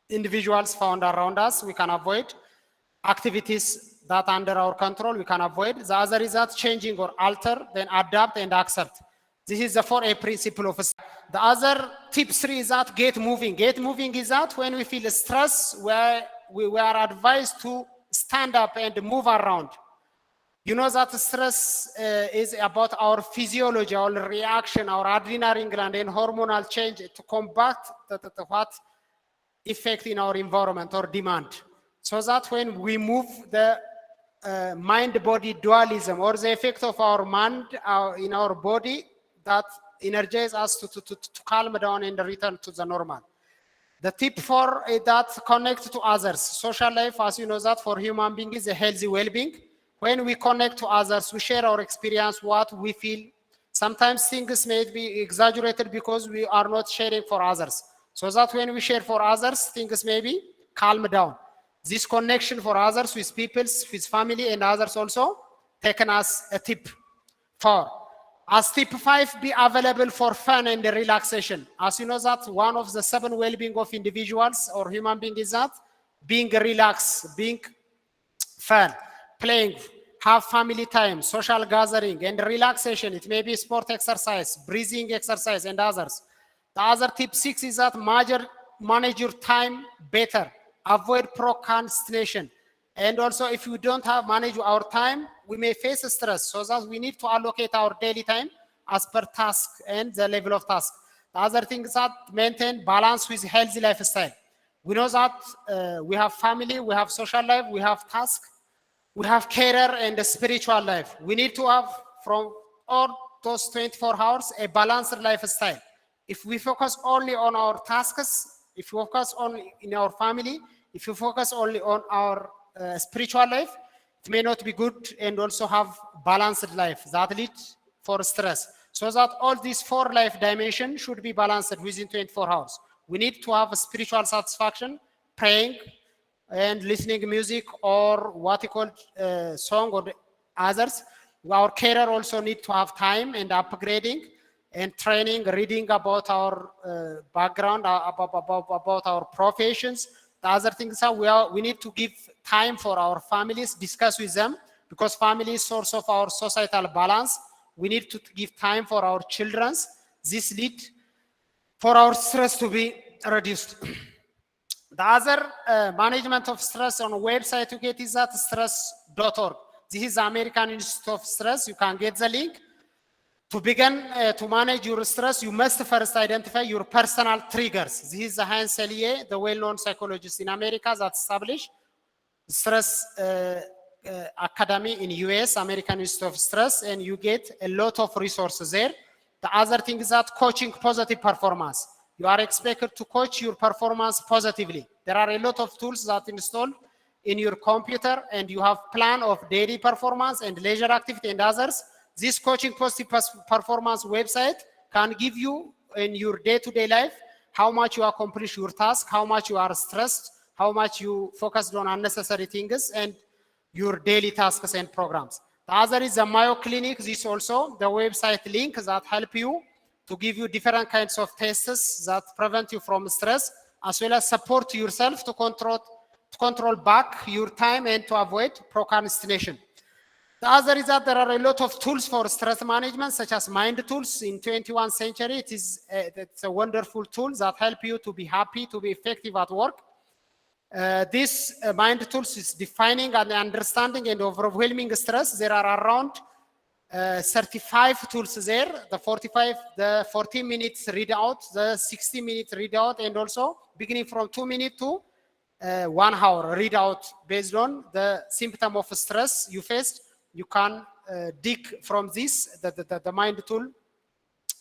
individuals found around us, we can avoid. Activities that under our control, we can avoid. The other is that changing or alter, then adapt and accept. This is the 4A principle of stress. The other tip 3 is that get moving. Get moving is that when we feel stress, where we are advised to stand up and move around. You know that stress is about our physiology, our reaction, our adrenaline gland and hormonal change to combat what effect in our environment or demand. So that when we move, the mind-body dualism or the effect of our mind in our body that energizes us to calm down and return to the normal. The tip 4 is that connect to others. Social life, as you know, that for human beings is a healthy well-being. When we connect to others, we share our experience, what we feel. Sometimes things may be exaggerated because we are not sharing for others. So that when we share for others, things may be calm down. This connection for others with people, with family and others also taken as a tip 4. As tip 5, be available for fun and relaxation. As you know that one of the 7 well-being of individuals or human beings is that being relaxed, being fun, playing, have family time, social gathering and relaxation. It may be sport exercise, breathing exercise and others. The other tip 6 is that manage your time better. Avoid procrastination. And also if you don't have manage our time, we may face stress. So that we need to allocate our daily time as per task and the level of task. The other thing is that maintain balance with healthy lifestyle. We know that we have family, we have social life, we have task, we have career and a spiritual life. We need to have from all those 24 hours a balanced lifestyle. If we focus only on our tasks, if we focus only in our family, if you focus only on our spiritual life, it may not be good and also have balanced life that leads for stress. So that all these 4 life dimensions should be balanced within 24 hours. We need to have a spiritual satisfaction, praying and listening music or what you call song or others. Our career also need to have time and upgrading and training, reading about our background, about our professions. The other things are we need to give time for our families, discuss with them, because family is source of our societal balance. We need to give time for our children. This lead for our stress to be reduced. The other management of stress on a website to get is at stress.org. This is the American Institute of Stress. You can get the link. To begin to manage your stress, you must first identify your personal triggers. This is the Hans Selye, the well-known psychologist in America that established Stress Academy in US, American Institute of Stress, and you get a lot of resources there. The other thing is that coaching positive performance. You are expected to coach your performance positively. There are a lot of tools that installed in your computer, and you have plan of daily performance and leisure activity and others. This coaching positive performance website can give you in your day-to-day life, how much you accomplish your task, how much you are stressed, how much you focused on unnecessary things, and your daily tasks and programs. The other is the Mayo Clinic. This is also the website link that help you to give you different kinds of tests that prevent you from stress, as well as support yourself to control back your time and to avoid procrastination. The other is that there are a lot of tools for stress management, such as Mind Tools. In 21st century, it's a wonderful tool that help you to be happy, to be effective at work. This Mind Tools is defining and understanding and overwhelming stress. There are around 35 tools there, the 40 minutes readout, the 60 minutes readout, and also beginning from 2 minutes to 1 hour readout based on the symptom of stress you faced. You can dig from this, the Mind Tool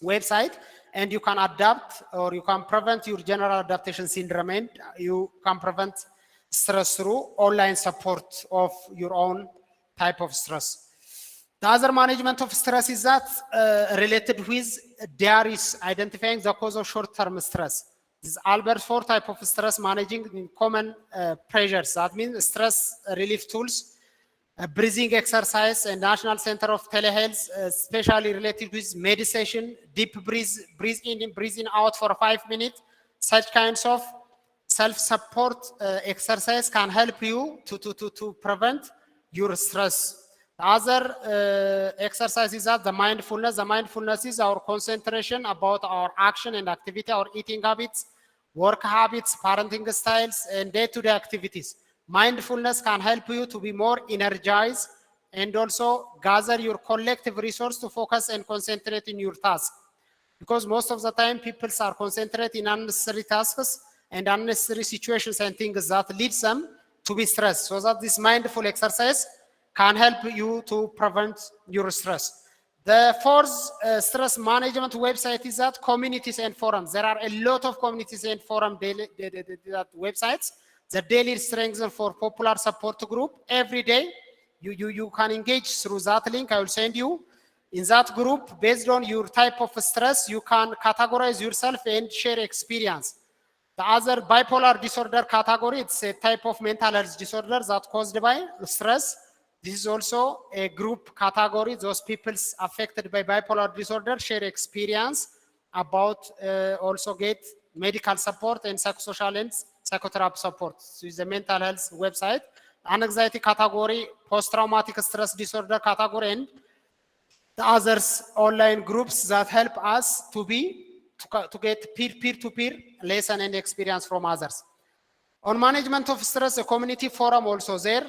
website, and you can adapt or you can prevent your general adaptation syndrome, and you can prevent stress through online support of your own type of stress. The other management of stress is that related with diaries, identifying the cause of short-term stress. This is Albert 4 type of stress managing in common pressures. That means stress relief tools, breathing exercise, and National Center of Telehealth, especially related with meditation, deep breathe in and breathe out for 5 minutes. Such kinds of self-support exercise can help you to prevent your stress. The other exercise is that the mindfulness. The mindfulness is our concentration about our action and activity, our eating habits, work habits, parenting styles, and day-to-day activities. Mindfulness can help you to be more energized and also gather your collective resource to focus and concentrate in your task. Because most of the time people are concentrating in unnecessary tasks and unnecessary situations and things that leads them to be stressed. So that this mindful exercise can help you to prevent your stress. The fourth stress management website is that communities and forums. There are a lot of communities and forum websites. The daily strength for popular support group. Every day, you can engage through that link. I will send you. In that group, based on your type of stress, you can categorize yourself and share experience. The other bipolar disorder category, it's a type of mental health disorder that caused by stress. This is also a group category. Those people affected by bipolar disorder share experience about also get medical support and psychosocial and psychotherapy support. So it's a mental health website. Anxiety category, post-traumatic stress disorder category, and the others online groups that help us to get peer-to-peer lesson and experience from others. On management of stress, a community forum also there,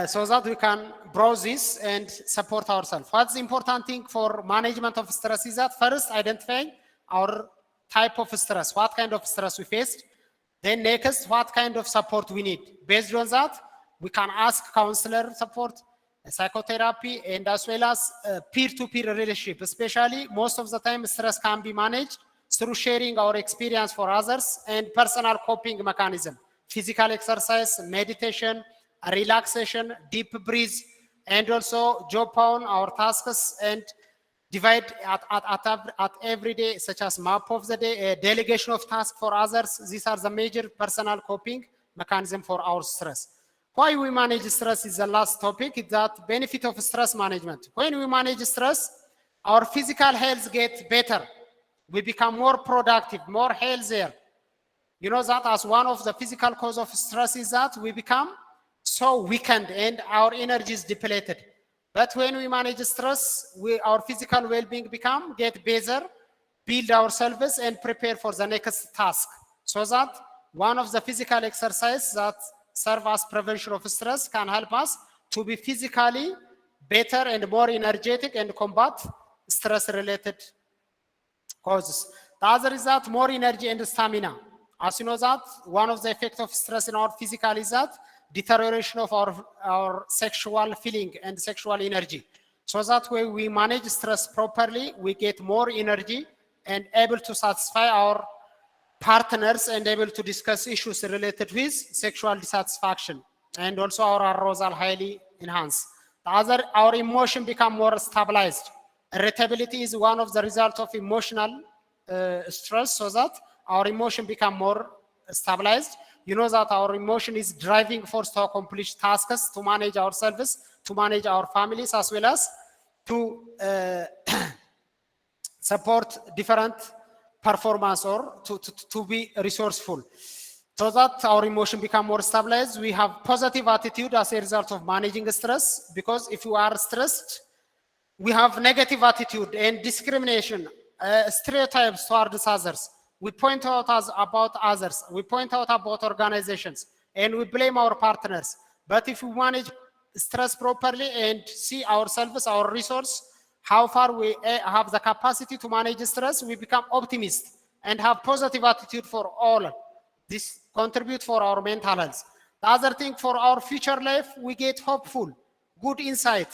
so that we can browse this and support ourselves. What's the important thing for management of stress is that first identifying our type of stress, what kind of stress we faced. Then next, what kind of support we need. Based on that, we can ask counselor support, psychotherapy, and as well as peer-to-peer relationship. Especially, most of the time, stress can be managed through sharing our experience for others and personal coping mechanism. Physical exercise, meditation, relaxation, deep breathe, and also jot down our tasks and divide at every day, such as map of the day, a delegation of tasks for others. These are the major personal coping mechanism for our stress. Why we manage stress is the last topic. It's that benefit of stress management. When we manage stress, our physical health gets better. We become more productive, more healthier. You know that as one of the physical cause of stress is that we become so weakened and our energy is depleted. But when we manage stress, our physical well-being get better, build ourselves and prepare for the next task. So that one of the physical exercises that serve as prevention of stress can help us to be physically better and more energetic and combat stress-related causes. The other is that more energy and stamina. As you know that one of the effects of stress in our physical is that deterioration of our sexual feeling and sexual energy. So that way we manage stress properly, we get more energy and able to satisfy our partners and able to discuss issues related with sexual dissatisfaction, and also our arousal highly enhanced. The other, our emotion become more stabilized. Irritability is one of the results of emotional stress, so that our emotion become more stabilized. You know that our emotion is driving force to accomplish tasks, to manage ourselves, to manage our families, as well as to support different performance or to be resourceful. So that our emotion become more stabilized, we have positive attitude as a result of managing stress, because if you are stressed, we have negative attitude and discrimination, stereotypes towards others. We point out about others, we point out about organizations, and we blame our partners. But if we manage stress properly and see ourselves, our resource, how far we have the capacity to manage stress, we become optimist and have positive attitude for all. This contribute for our mental health. The other thing, for our future life, we get hopeful, good insight.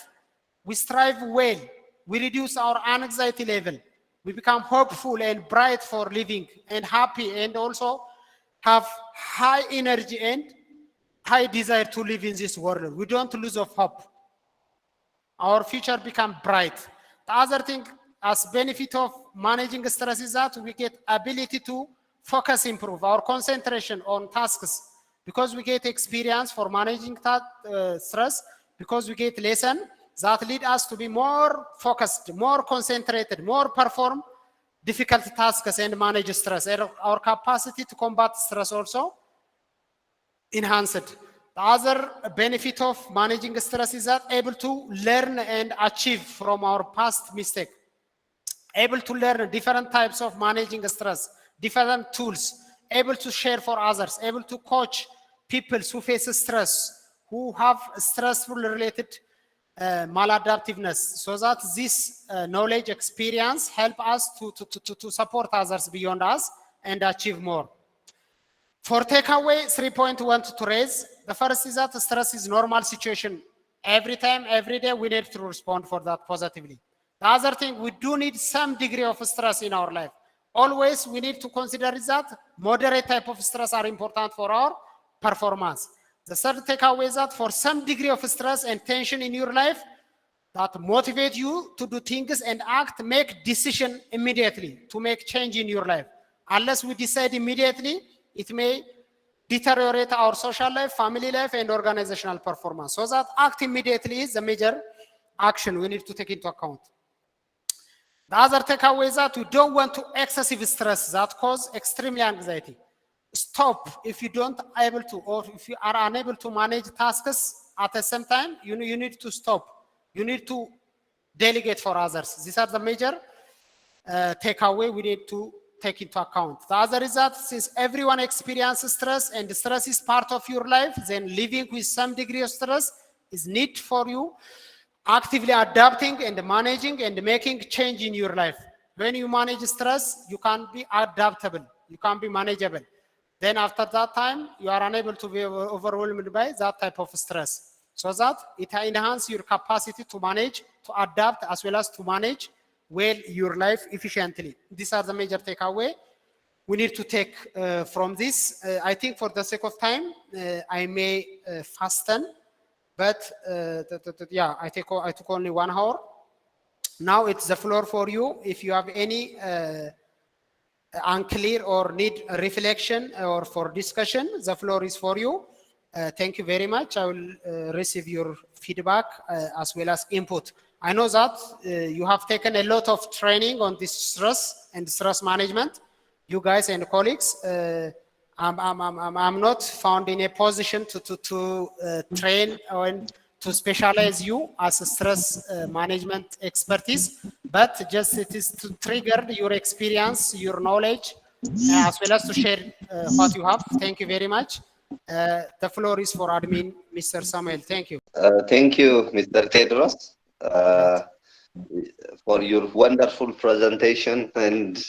We strive well. We reduce our anxiety level. We become hopeful and bright for living and happy, and also have high energy and high desire to live in this world. We don't lose of hope. Our future become bright. The other thing, as benefit of managing stress, is that we get ability to focus, improve our concentration on tasks, because we get experience for managing that stress, because we get lesson that lead us to be more focused, more concentrated, more perform difficult tasks and manage stress. And our capacity to combat stress also enhanced. The other benefit of managing stress is that able to learn and achieve from our past mistake, able to learn different types of managing stress, different tools, able to share for others, able to coach people who face stress, who have stressful related maladaptiveness, so that this knowledge, experience help us to support others beyond us and achieve more. For takeaway, 3 points we want to raise. The first is that stress is normal situation. Every time, every day, we need to respond for that positively. The other thing, we do need some degree of stress in our life. Always we need to consider is that moderate type of stress are important for our performance. The third takeaway is that for some degree of stress and tension in your life, that motivate you to do things and act, make decision immediately to make change in your life. Unless we decide immediately, it may deteriorate our social life, family life, and organizational performance. So that act immediately is the major action we need to take into account. The other takeaway is that we don't want to excessive stress that cause extreme anxiety. Stop if you don't able to, or if you are unable to manage tasks at the same time. You need to stop. You need to delegate for others. These are the major takeaway we need to take into account. The other is that since everyone experiences stress and stress is part of your life, then living with some degree of stress is need for you actively adapting and managing and making change in your life. When you manage stress, you can be adaptable, you can be manageable. Then after that time, you are unable to be overwhelmed by that type of stress. So that it enhances your capacity to manage, to adapt, as well as to manage well your life efficiently. These are the major takeaway we need to take from this. I think for the sake of time, I may fasten, but yeah, I took only 1 hour. Now it's the floor for you. If you have any unclear or need a reflection or for discussion, the floor is for you. Thank you very much. I will receive your feedback as well as input. I know that you have taken a lot of training on this stress and stress management, you guys and colleagues. I'm not found in a position to train and to specialize you as a stress management expertise, but just it is to trigger your experience, your knowledge, as well as to share what you have. Thank you very much. The floor is for admin, Mr. Samuel. Thank you.
Thank you, Mr. Tedros, for your wonderful presentation. And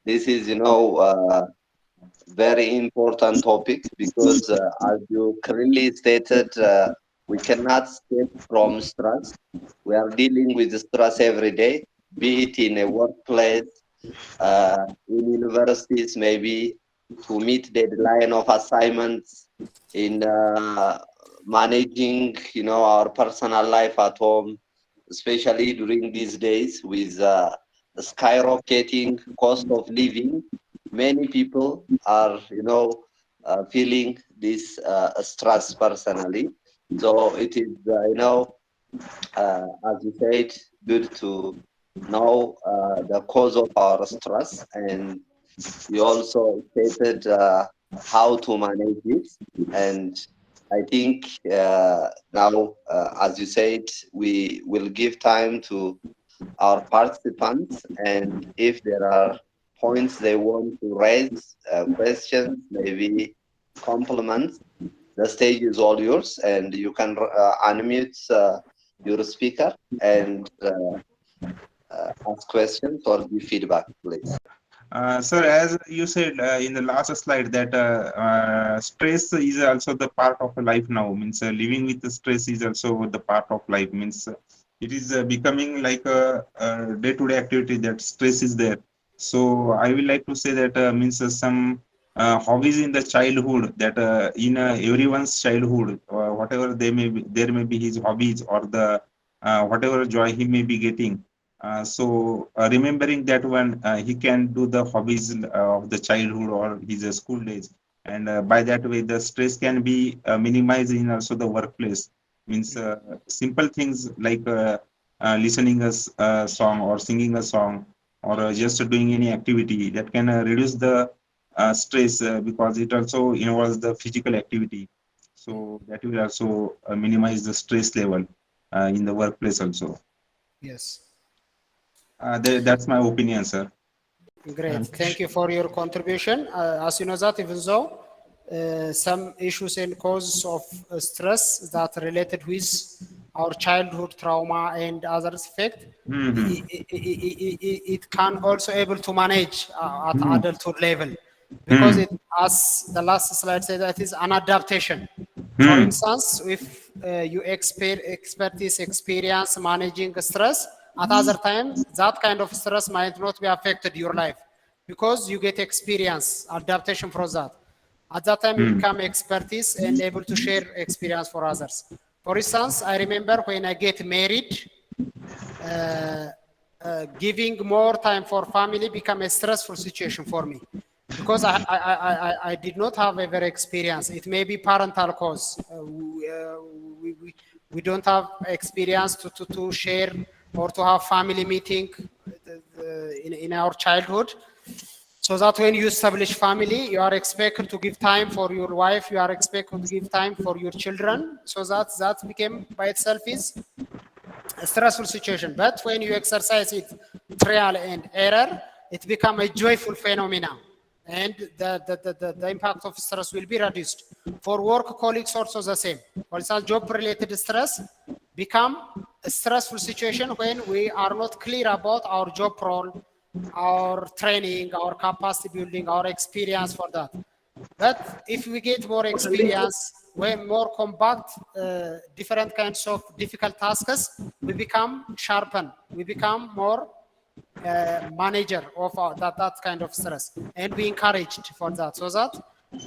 this is, very important topic because, as you clearly stated, we cannot escape from stress. We are dealing with stress every day, be it in a workplace, in universities, maybe to meet the deadline of assignments, in managing, our personal life at home, especially during these days with the skyrocketing cost of living. Many people are, feeling this stress personally. So it is, as you said, good to know the cause of our stress, and you also stated how to manage it. And I think now, as you said, we will give time to our participants, and if there are points they want to raise, questions, maybe compliments, the stage is all yours, and you can unmute your speaker and ask questions or give feedback, please.
Sir, as you said in the last slide that stress is also the part of life now. Means living with the stress is also the part of life. Means it is becoming like a day-to-day activity that stress is there. So I will like to say that means some hobbies in the childhood that in everyone's childhood, whatever they may be, there may be his hobbies or the whatever joy he may be getting. So remembering that one, he can do the hobbies of the childhood or his school days, and by that way, the stress can be minimized in also the workplace. Means simple things like listening a song or singing a song or just doing any activity that can reduce the stress because it also involves the physical activity. So that will also minimize the stress level in the workplace also.
Yes.
That's my opinion, sir.
Great. Thank you for your contribution. As you know that even though some issues and causes of stress that related with our childhood trauma and other effect, it can also able to manage at adulthood level because it, as the last slide said, that is an adaptation. For instance, if you expertise experience managing stress, at other times that kind of stress might not be affected your life because you get experience, adaptation from that. At that time, you become expertise and able to share experience for others. For instance, I remember when I get married, giving more time for family become a stressful situation for me because I did not have ever experience. It may be parental cause. We don't have experience to share or to have family meeting in our childhood. So that when you establish family, you are expected to give time for your wife, you are expected to give time for your children. So that became by itself is a stressful situation. But when you exercise it, trial and error, it becomes a joyful phenomenon. And the impact of stress will be reduced. For work colleagues also the same. For example, job-related stress become a stressful situation when we are not clear about our job role, our training, our capacity building, our experience for that. But if we get more experience, when more combat different kinds of difficult tasks, we become sharpened. We become more manager of that kind of stress, and we encouraged for that, so that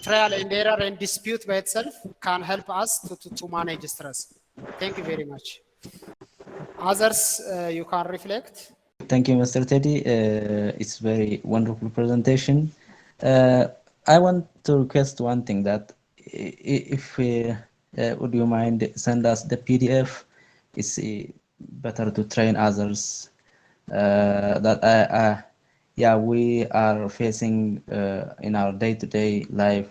trial and error and dispute by itself can help us to manage stress. Thank you very much. Others, you can reflect.
Thank you, Mr. Teddy. It's very wonderful presentation. I want to request one thing that if would you mind send us the PDF? It's better to train others that yeah, we are facing in our day-to-day life.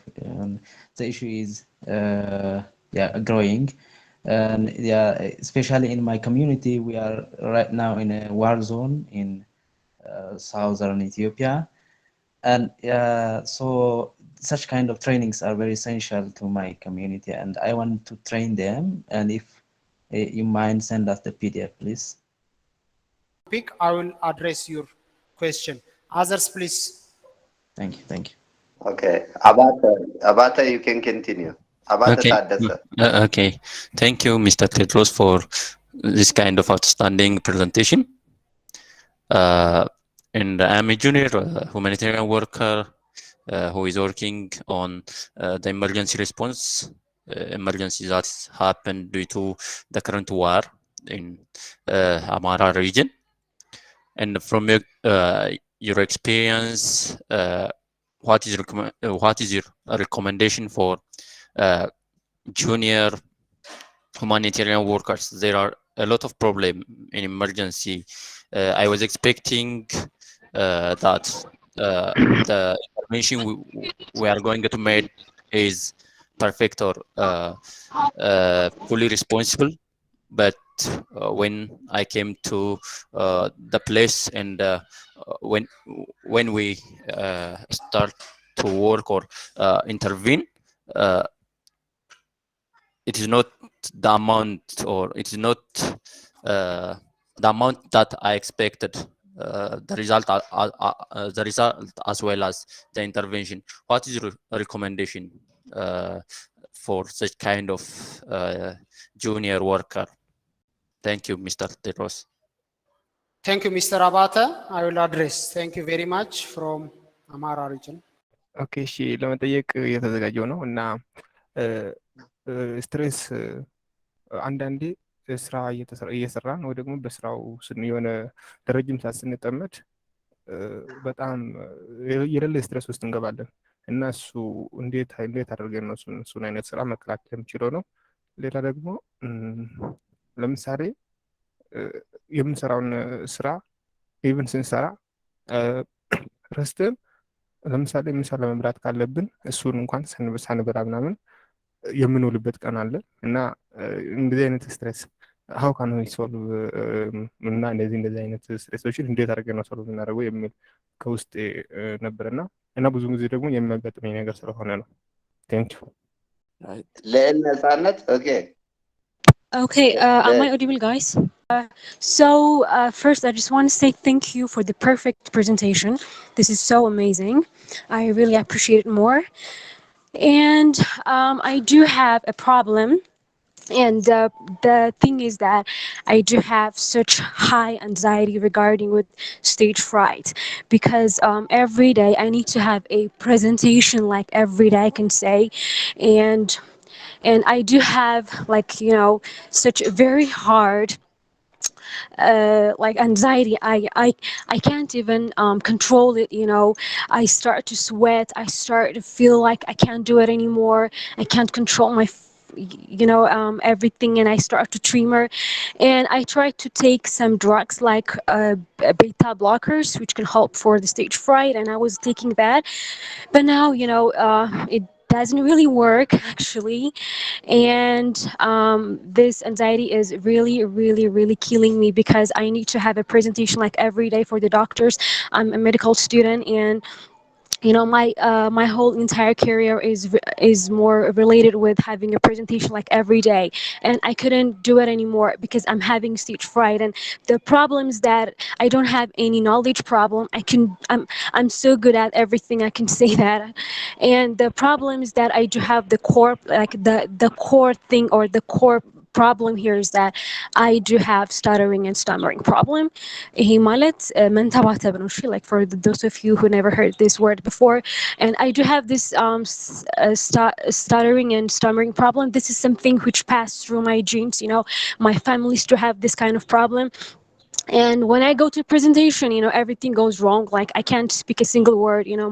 The issue is yeah, growing. And yeah, especially in my community, we are right now in a war zone in southern Ethiopia. And so such kind of trainings are very essential to my community, and I want to train them. And if you mind, send us the PDF, please.
I will address your question. Others, please.
Thank you. Thank you.
Okay, Abata, you can continue. Abata
Okay.
Taddasa.
Okay. Thank you, Mr. Tedros, for this kind of outstanding presentation. And I'm a junior humanitarian worker who is working on the emergency response emergency that happened due to the current war in Amara region. And from your experience, what is your recommendation for junior humanitarian workers? There are a lot of problem in emergency. I was expecting that the intervention we are going to make is perfect or fully responsible, but when I came to the place and when we start to work or intervene, it is not the amount, or it is not the amount that I expected. The result as well as the intervention. What is your recommendation for such kind of junior worker? Thank you, Mr. Tedros.
Thank you, Mr. Abata. I will address. Thank you very much from Amara region.
ኦኬ እሺ ለመጠየቅ የተዘጋጀው ነው እና ስትሬስ አንዳንዴ ስራ እየሰራን ወይ ደግሞ በስራው የሆነ ለረጅም ሰዓት ስንጠመድ በጣም የሌለ ስትሬስ ውስጥ እንገባለን እና እሱ እንዴት አድርገን ነው እሱን አይነት ስራ መከላከል የምችለው ነው። ሌላ ደግሞ ለምሳሌ የምንሰራውን ስራ ኢቭን ስንሰራ ረስተን ለምሳሌ ምሳ ለመብላት ካለብን እሱን እንኳን ሳንበላ ምናምን የምንውልበት ቀን አለ እና እንደዚህ አይነት ስትሬስ how can we solve እና እንደዚህ አይነት ስትሬሶችን እንዴት አድርገን ነው ሶልቭ እናደርገው የሚል ከውስጥ ነበርና እና ብዙ ጊዜ ደግሞ የሚያጋጥመኝ ነገር ስለሆነ ነው። ቴንክ ዩ
ለነጻነት ኦኬ
Okay, am I audible, guys? First, I just want to say thank you for the perfect presentation. This is so amazing. I really appreciate it more. And I do have a problem. And the thing is that I do have such high anxiety regarding with stage fright, because every day I need to have a presentation, like every day I can say, and I do have, like, you know, such very hard like anxiety. I can't even control it, you know. I start to sweat, I start to feel like I can't do it anymore. I can't control my everything, and I start to tremor. And I try to take some drugs like beta blockers, which can help for the stage fright, and I was taking that, but now, you know, it doesn't really work actually. And this anxiety is really killing me, because I need to have a presentation like every day for the doctors. I'm a medical student, and you know, my whole entire career is more related with having a presentation like every day, and I couldn't do it anymore because I'm having stage fright. And the problem is that I don't have any knowledge problem. I'm so good at everything, I can say that. And the problem is that I do have the core, like the core thing, or the core problem here is that I do have stuttering and stammering problem. ይሄ ማለት መንተባተብ ነው። Like for those of you who never heard this word before, and I do have this stuttering and stammering problem. This is something which passed through my genes, you know. My family used to have this kind of problem. And when I go to presentation, you know, everything goes wrong. Like I can't speak a single word, you know,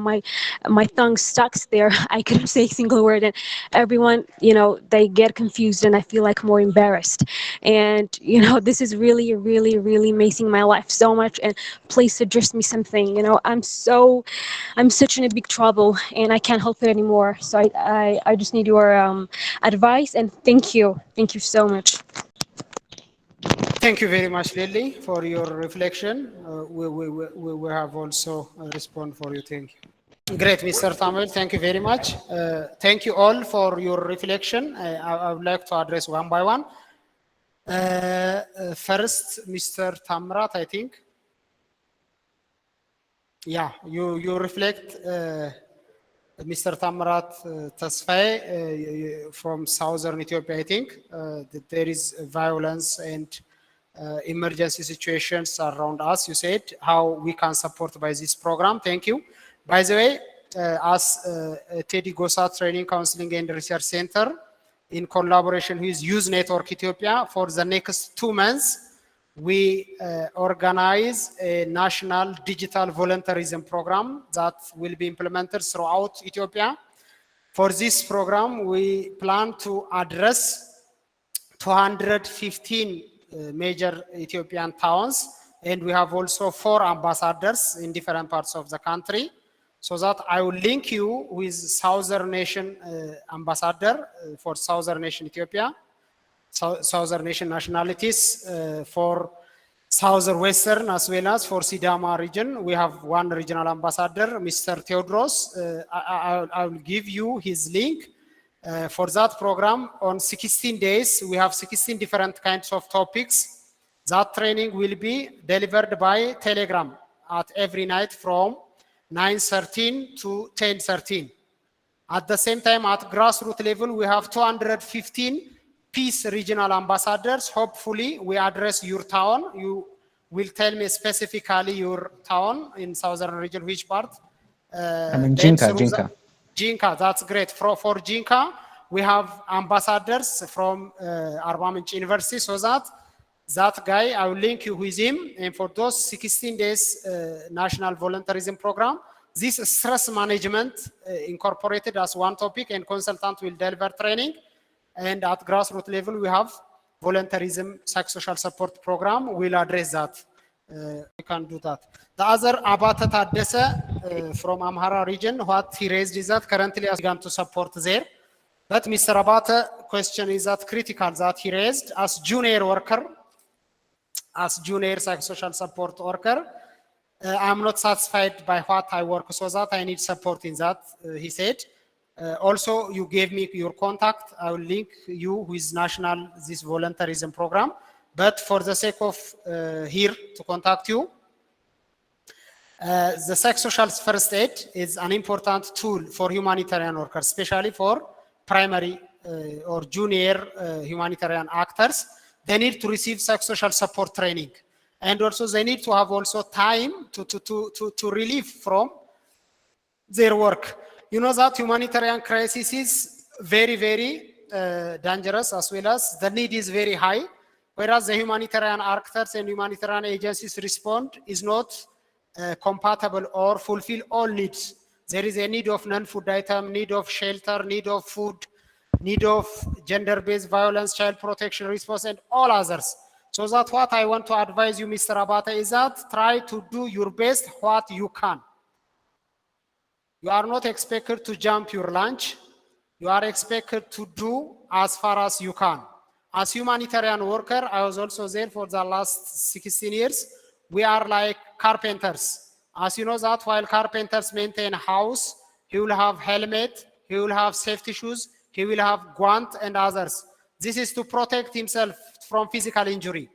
my tongue stuck there. I couldn't say a single word, and everyone, you know, they get confused, and I feel like more embarrassed. And you know, this is really amazing my life so much. And please suggest me something, you know. I'm such in a big trouble, and I can't help it anymore. So I just need your advice, and thank you so much.
Thank you very much, Lily, for your reflection. We have also respond for you. Thank you. Great, Mr. Samuel. Thank you very much. Thank you all for your reflection. I would like to address one by one. First, Mr. Tamrat, I think. Yeah, you reflect, Mr. Tamrat Tasfaye from southern Ethiopia, I think, that there is violence and emergency situations around us. You said how we can support by this program. Thank you. By the way, as Teddy Gosa Training, Counseling and Research Center, in collaboration with Youth Network Ethiopia, for the next 2 months, we organize a national digital volunteerism program that will be implemented throughout Ethiopia. For this program, we plan to address 215 major Ethiopian towns, and we have also 4 ambassadors in different parts of the country, so that I will link you with Southern Nation ambassador for Southern Nation Ethiopia, Southern Nation nationalities for Southwestern as well as for Sidama region. We have one regional ambassador, Mr. Theodros. I will give you his link. For that program, on 16 days, we have 16 different kinds of topics. That training will be delivered by Telegram at every night from 9:13 to 10:13. At the same time, at grassroots level, we have 215 peace regional ambassadors. Hopefully, we address your town. You will tell me specifically your town in southern region, which part?
I mean, Jinka.
Jinka, that's great. For Jinka, we have ambassadors from Arba Minch University, so that guy, I will link you with him. And for those 16 days national volunteerism program, this stress management incorporated as one topic, and consultant will deliver training. And at grassroots level, we have volunteerism psychosocial support program. We'll address that. We can do that. The other, Abata Tadese from Amhara region, what he raised is that currently has begun to support there. But Mr. Abata question is that critical that he raised as junior worker, as junior psychosocial support worker. I'm not satisfied by what I work, so that I need support in that, he said. Also, you gave me your contact. I will link you with national this volunteerism program. But for the sake of here to contact you, the psychosocial first aid is an important tool for humanitarian workers, especially for primary or junior humanitarian actors. They need to receive psychosocial support training, and also they need to have also time to relieve from their work. You know that humanitarian crisis is very, very dangerous, as well as the need is very high, whereas the humanitarian actors and humanitarian agencies respond is not compatible or fulfill all needs. There is a need of non-food item, need of shelter, need of food, need of gender-based violence, child protection response, and all others. So that's what I want to advise you, Mr. Abata, is that try to do your best what you can. You are not expected to jump your lunch. You are expected to do as far as you can. As humanitarian worker, I was also there for the last 16 years. We are like carpenters. As you know that while carpenters maintain a house, he will have helmet, he will have safety shoes, he will have guant and others. This is to protect himself from physical injury.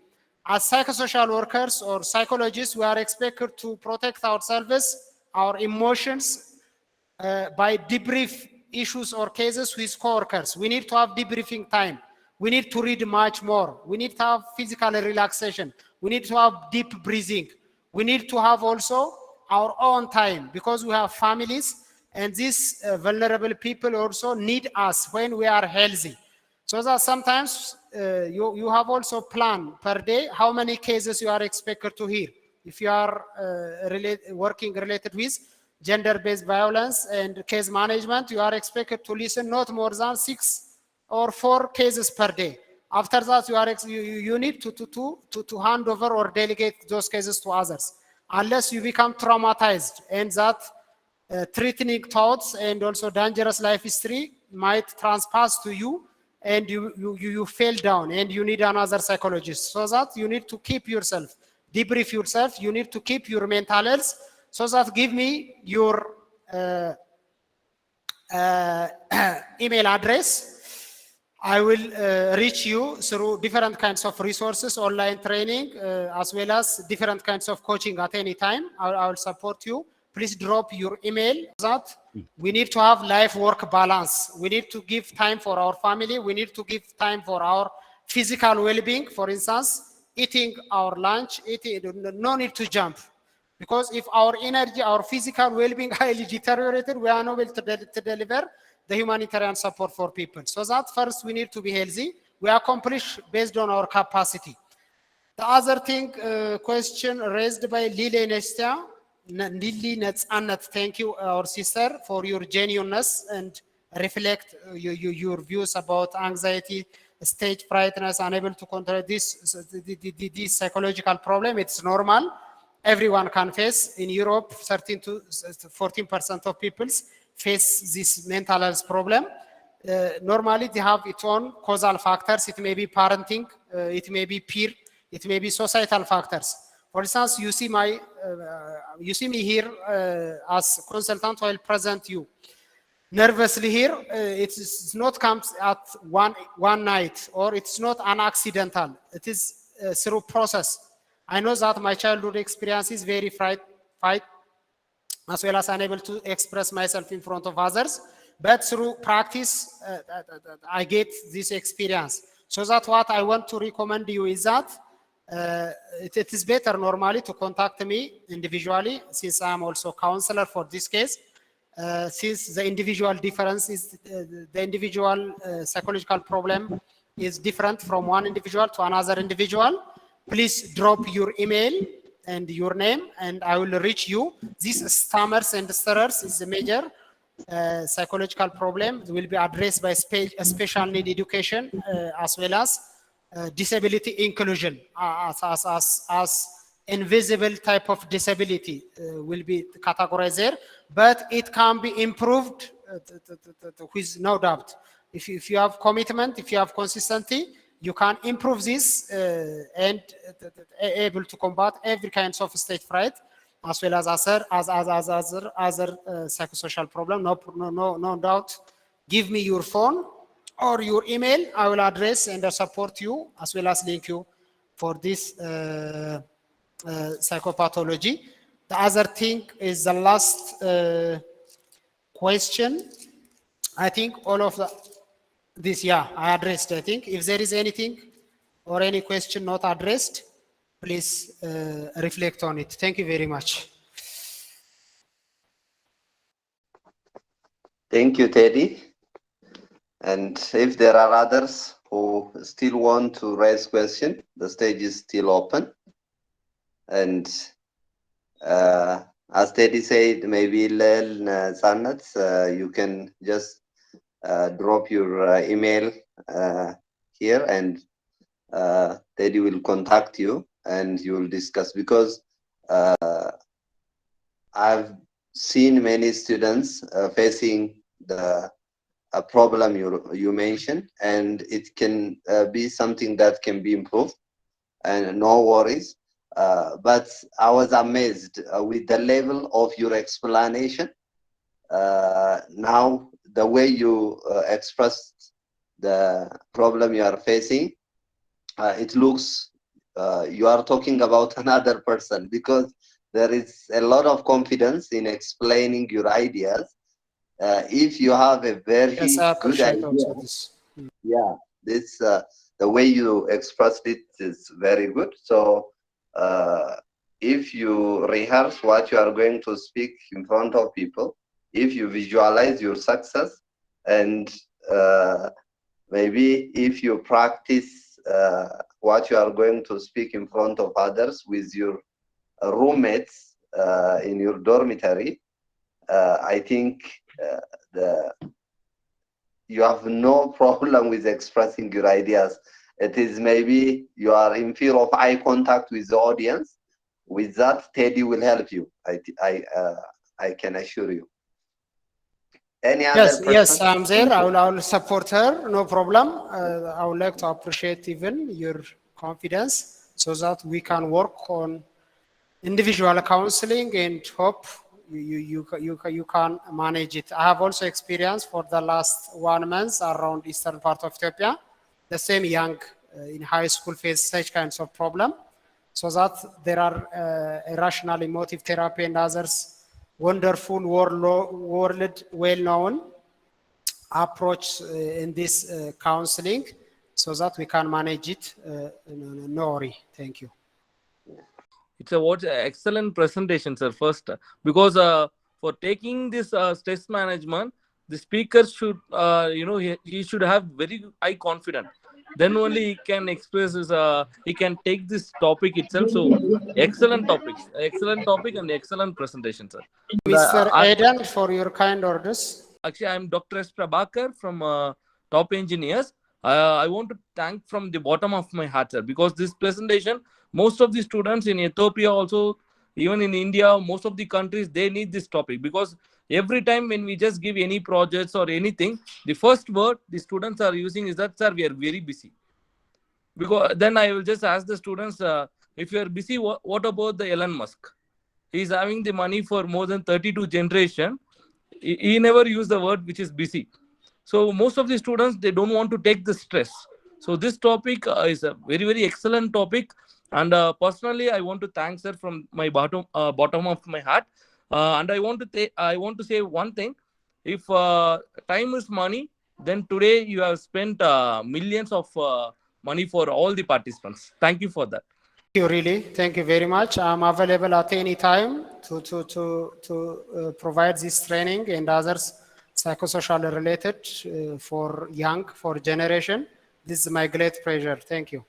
As psychosocial workers or psychologists, we are expected to protect ourselves, our emotions, by debrief issues or cases with coworkers. We need to have debriefing time. We need to read much more. We need to have physical relaxation. We need to have deep breathing. We need to have also our own time, because we have families, and these vulnerable people also need us when we are healthy. So that sometimes you have also plan per day how many cases you are expected to hear. If you are working related with gender-based violence and case management, you are expected to listen not more than 6 or 4 cases per day. After that, you need to hand over or delegate those cases to others, unless you become traumatized, and that threatening thoughts and also dangerous life history might transpass to you, and you fell down, and you need another psychologist. So that you need to keep yourself, debrief yourself. You need to keep your mental health. So that give me your email address. I will reach you through different kinds of resources, online training, as well as different kinds of coaching at any time. I will support you. Please drop your email. That we need to have life-work balance. We need to give time for our family. We need to give time for our physical well-being. For instance, eating our lunch, no need to jump. Because if our energy, our physical well-being highly deteriorated, we are not able to deliver the humanitarian support for people. So that first we need to be healthy. We accomplish based on our capacity. The other thing, question raised by Lili Nestia, Lili Netsanet, thank you, our sister, for your genuineness and reflect your views about anxiety, stage frightness, unable to control this psychological problem. It's normal. Everyone can face. In Europe, 13 to 14% of people face this mental health problem. Normally, they have its own causal factors. It may be parenting, it may be peer, it may be societal factors. For instance, you see me here as consultant while present you. Nervously here, it's not comes at one night, or it's not an accidental. It is through process. I know that my childhood experience is very fight, as well as unable to express myself in front of others. But through practice, I get this experience. So that's what I want to recommend you is that it is better normally to contact me individually, since I'm also counselor for this case. Since the individual difference is the individual psychological problem is different from one individual to another individual. Please drop your email and your name, and I will reach you. These stammers and stirrers is a major psychological problem. It will be addressed by special need education as well as disability inclusion as invisible type of disability will be categorized there, but it can be improved with no doubt. If you have commitment, if you have consistency, you can improve this and able to combat every kind of stage fright as well as other psychosocial problem. No doubt. Give me your phone or your email. I will address and support you as well as link you for this psychopathology. The other thing is the last question. I think all of this, yeah, I addressed. I think if there is anything or any question not addressed, please reflect on it. Thank you very much.
Thank you, Teddy. And if there are others who still want to raise question, the stage is still open. And as Teddy said, maybe Lel Sanat, you can just drop your email here, and Teddy will contact you and you will discuss, because I've seen many students facing the problem you mentioned, and it can be something that can be improved, and no worries. But I was amazed with the level of your explanation. Now, the way you expressed the problem you are facing, it looks you are talking about another person, because there is a lot of confidence in explaining your ideas. If you have a very good idea, yeah, this the way you expressed it is very good. So if you rehearse what you are going to speak in front of people, if you visualize your success, and maybe if you practice what you are going to speak in front of others with your roommates in your dormitory, I think you have no problem with expressing your ideas. It is maybe you are in fear of eye contact with the audience. With that, Teddy will help you. I can assure you. Any other person?
Yes, I'm there. I will support her. No problem. I would like to appreciate even your confidence, so that we can work on individual counseling and hope you can manage it. I have also experienced for the last 1 month around eastern part of Ethiopia. The same young in high school face such kinds of problem, so that there are irrational emotive therapy and others wonderful world well-known approach in this counseling, so that we can manage it. No worry. Thank you.
It's a excellent presentation, sir. First, because for taking this stress management, the speaker should, he should have very high confidence. then only he can express his he can take this topic itself. So excellent topic and excellent presentation, sir.
Mr. Aidan, for your kind orders.
Actually, I'm Dr. S. Prabhakar from Top Engineers. I want to thank from the bottom of my heart, sir, because this presentation, most of the students in Ethiopia also, even in India, most of the countries, they need this topic, because every time when we just give any projects or anything, the first word the students are using is that, sir, we are very busy. Because then I will just ask the students, if you are busy, what about the Elon Musk? He is having the money for more than 32 generation. He never used the word which is busy. So most of the students, they don't want to take the stress. So this topic is a very, very excellent topic. And personally, I want to thank sir from my bottom of my heart. And I want to say one thing. If time is money, then today you have spent millions of money for all the participants. Thank you for that.
Thank you, really. Thank you very much. I'm available at any time to provide this training and others psychosocial related for young, for generation. This is my great pleasure. Thank you.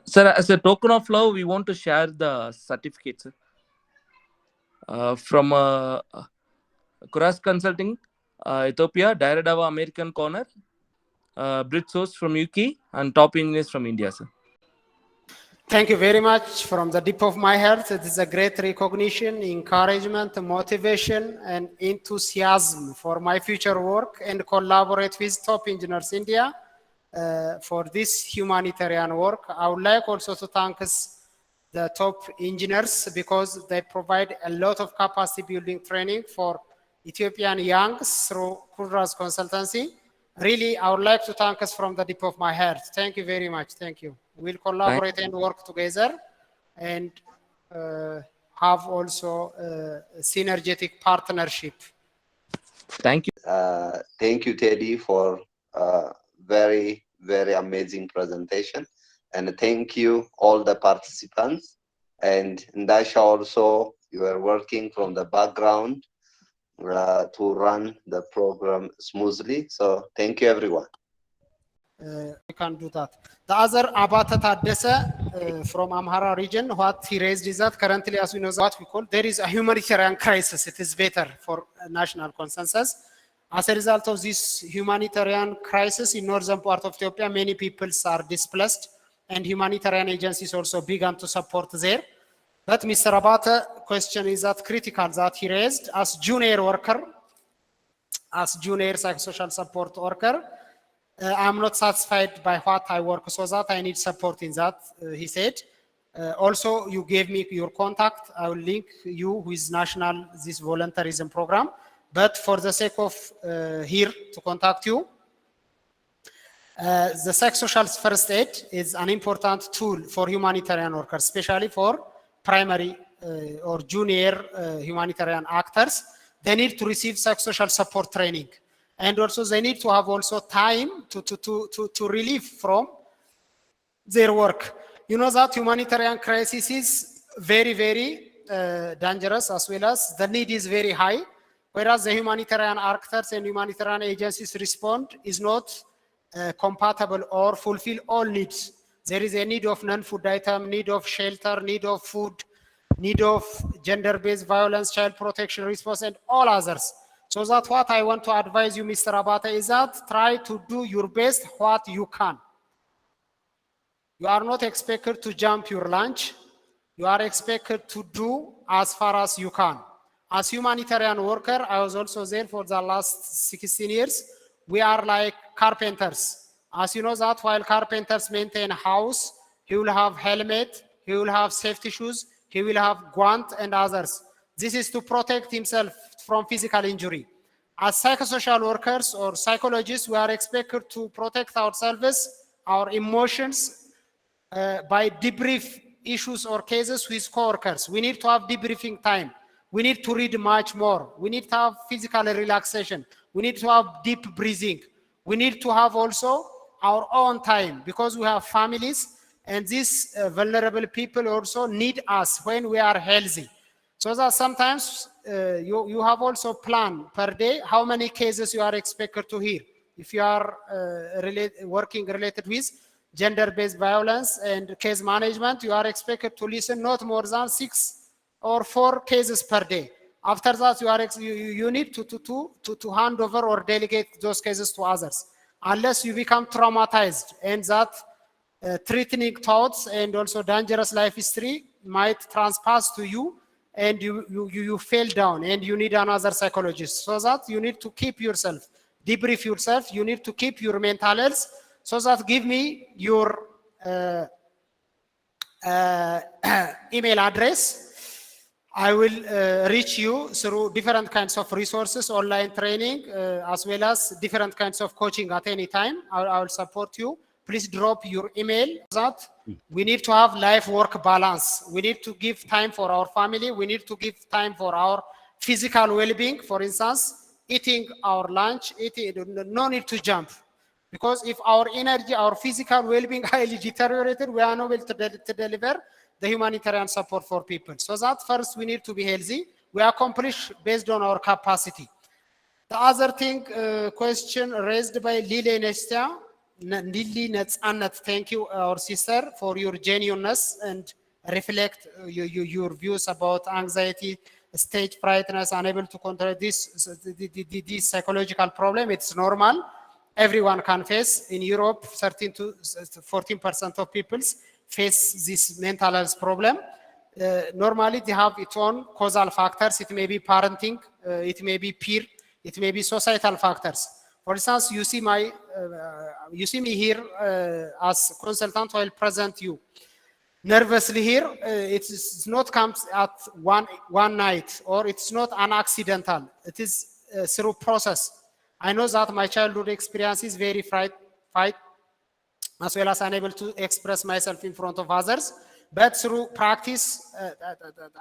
Sir, as a token of love, we want to share the certificates from Kuras Consulting, Ethiopia, Dairadava American Corner, Bridge Source from UK, and Top Engineers from India, sir.
Thank you very much from the deep of my heart. It is a great recognition, encouragement, motivation, and enthusiasm for my future work and collaborate with Top Engineers India for this humanitarian work. I would like also to thank the top engineers because they provide a lot of capacity building training for Ethiopian youngs through Kuras Consultancy. Really, I would like to thank us from the deep of my heart. Thank you very much. Thank you. We'll collaborate and work together and have also a synergetic partnership.
Thank you.
Thank you, Teddy, for very, very amazing presentation. And thank you all the participants. And Ndasha also, you are working from the background to run the program smoothly. So thank you, everyone.
We can do that. The other Abata Tadesse from Amhara region, what he raised is that currently, as we know, what we call, there is a humanitarian crisis. It is better for national consensus. As a result of this humanitarian crisis in northern part of Ethiopia, many peoples are displaced and humanitarian agencies also began to support there. But Mr. Abata question is that critical that he raised as junior worker, as junior psychosocial support worker. I'm not satisfied by what I work, so that I need support in that, he said. Also, you gave me your contact. I will link you with national, this volunteerism program. But for the sake of here to contact you, the psychosocial first aid is an important tool for humanitarian workers, especially for primary or junior humanitarian actors. They need to receive psychosocial support training. And also they need to have also time to relieve from their work. You know that humanitarian crisis is very, very dangerous, as well as the need is very high, whereas the humanitarian actors and humanitarian agencies respond is not compatible or fulfill all needs. There is a need of non-food item, need of shelter, need of food, need of gender-based violence, child protection response, and all others. So that's what I want to advise you, Mr. Abata, is that try to do your best what you can. You are not expected to jump your lunch. You are expected to do as far as you can. As humanitarian worker, I was also there for the last 16 years. We are like carpenters. As you know that while carpenters maintain a house, he will have helmet, he will have safety shoes, he will have guant and others. This is to protect himself from physical injury. As psychosocial workers or psychologists, we are expected to protect ourselves, our emotions, by debrief issues or cases with coworkers. We need to have debriefing time. We need to read much more. We need to have physical relaxation. We need to have deep breathing. We need to have also our own time because we have families and these vulnerable people also need us when we are healthy. So that sometimes you have also plan per day how many cases you are expected to hear. If you are working related with gender-based violence and case management, you are expected to listen not more than 6 or 4 cases per day. After that, you need to hand over or delegate those cases to others, unless you become traumatized, and that threatening thoughts and also dangerous life history might transpass to you, and you fell down and you need another psychologist. So that you need to keep yourself, debrief yourself, you need to keep your mental health. So that give me your email address. I will reach you through different kinds of resources, online training, as well as different kinds of coaching at any time. I will support you. Please drop your email. That we need to have life-work balance. We need to give time for our family. We need to give time for our physical well-being. For instance, eating our lunch, no need to jump. Because if our energy, our physical well-being highly deteriorated, we are not able to deliver the humanitarian support for people. So that first we need to be healthy. We accomplish based on our capacity. The other thing, question raised by Lili Nestia, thank you, our sister, for your genuineness and reflect your views about anxiety, stage frightness, unable to control this psychological problem. It's normal. Everyone can face. In Europe, 13 to 14% of people face this mental health problem. Normally, they have its own causal factors. It may be parenting, it may be peer, it may be societal factors. For instance, you see me here as consultant. I'll present you nervously here. It's not comes at one night, or it's not an accidental. It is through process. I know that my childhood experience is very fight, as well as unable to express myself in front of others. But through practice,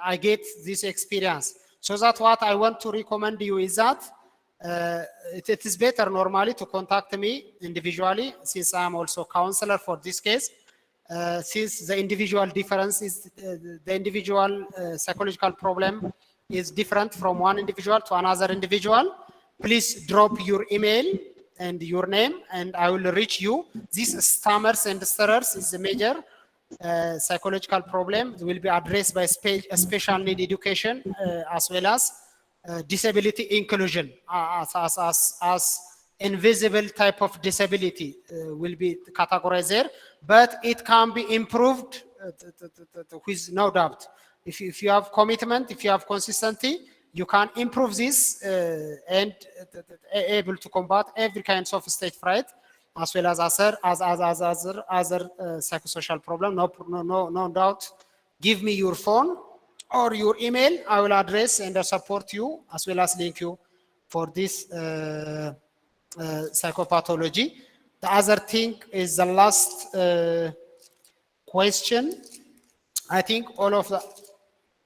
I get this experience. So that what I want to recommend you is that it is better normally to contact me individually, since I'm also counselor for this case. Since the individual difference is the individual psychological problem is different from one individual to another individual. Please drop your email and your name, and I will reach you. These stammers and stutters is a major psychological problem. It will be addressed by special need education, as well as disability inclusion, as invisible type of disability will be categorized there, but it can be improved with no doubt. If you have commitment, if you have consistency, you can improve this and able to combat every kind of stage fright, as well as other psychosocial problem. No doubt. Give me your phone or your email. I will address and support you, as well as link you for this psychopathology. The other thing is the last question. I think all of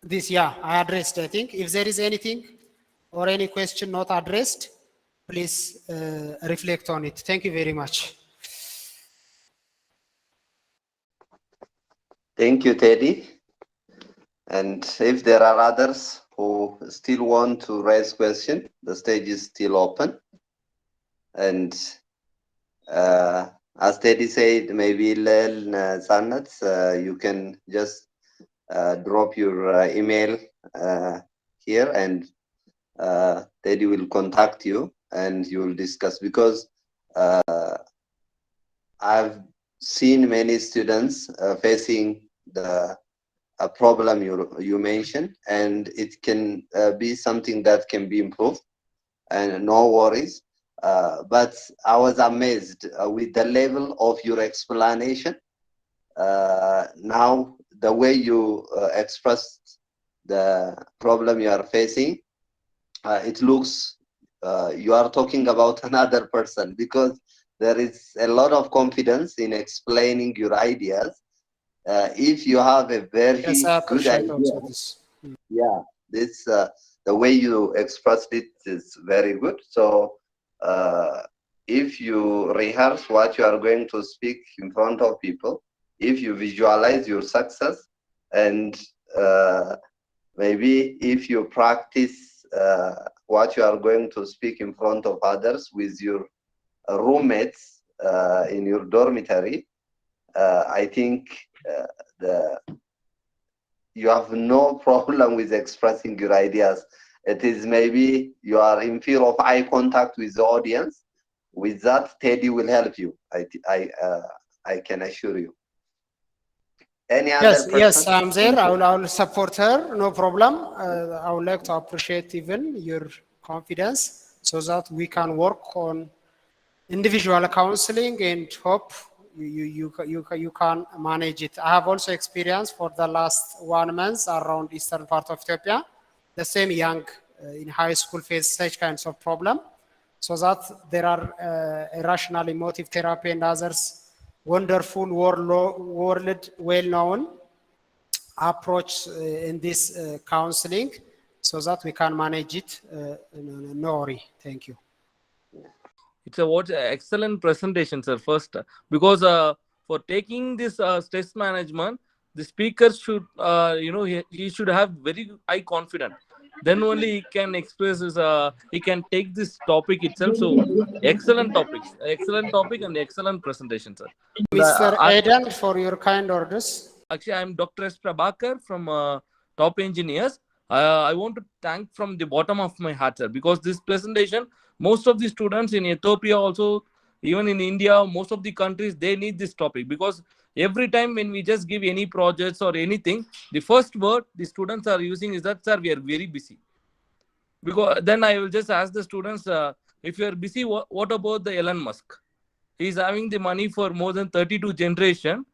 this, yeah, I addressed. I think if there is anything or any question not addressed, please reflect on it. Thank you very much.
Thank you, Teddy. And if there are others who still want to raise question, the stage is still open. And as Teddy said, maybe Lel Sanat, you can just drop your email here, and Teddy will contact you and you will discuss, because I've seen many students facing a problem you mentioned, and it can be something that can be improved, and no worries. But I was amazed with the level of your explanation. Now, the way you expressed the problem you are facing, it looks you are talking about another person, because there is a lot of confidence in explaining your ideas. If you have a very good idea, yeah, this the way you expressed it is very good. So if you rehearse what you are going to speak in front of people, if you visualize your success, and maybe if you practice what you are going to speak in front of others with your roommates in your dormitory, I think you have no problem with expressing your ideas. It is maybe you are in fear of eye contact with the audience. With that, Teddy will help you. I can assure you. Any other
Yes,
person?
yes, I'm there. I will support her. No problem. I would like to appreciate even your confidence so that we can work on individual counseling and hope you can manage it. I have also experience for the last 1 month around eastern part of Ethiopia. The same young in high school face such kinds of problem, so that there are irrational emotive therapy and others wonderful world well-known approach in this counseling, so that we can manage it. No worry. Thank you.
It's a what excellent presentation, sir. First, because for taking this stress management, the speaker should, he should have very high confidence. Then only he can express his, he can take this topic itself. So excellent topics, excellent topic, and excellent presentation, sir. And,
Mr. Aidan, for your kind orders.
Actually, I'm Dr. S. Prabhakar from Top Engineers. I want to thank from the bottom of my heart, sir, because this presentation, most of the students in Ethiopia also, even in India, most of the countries, they need this topic, because every time when we just give any projects or anything, the first word the students are using is that, sir, we are very busy. Because then I will just ask the students, if you are busy, what about the Elon Musk? He's having the money for more than 32 generation.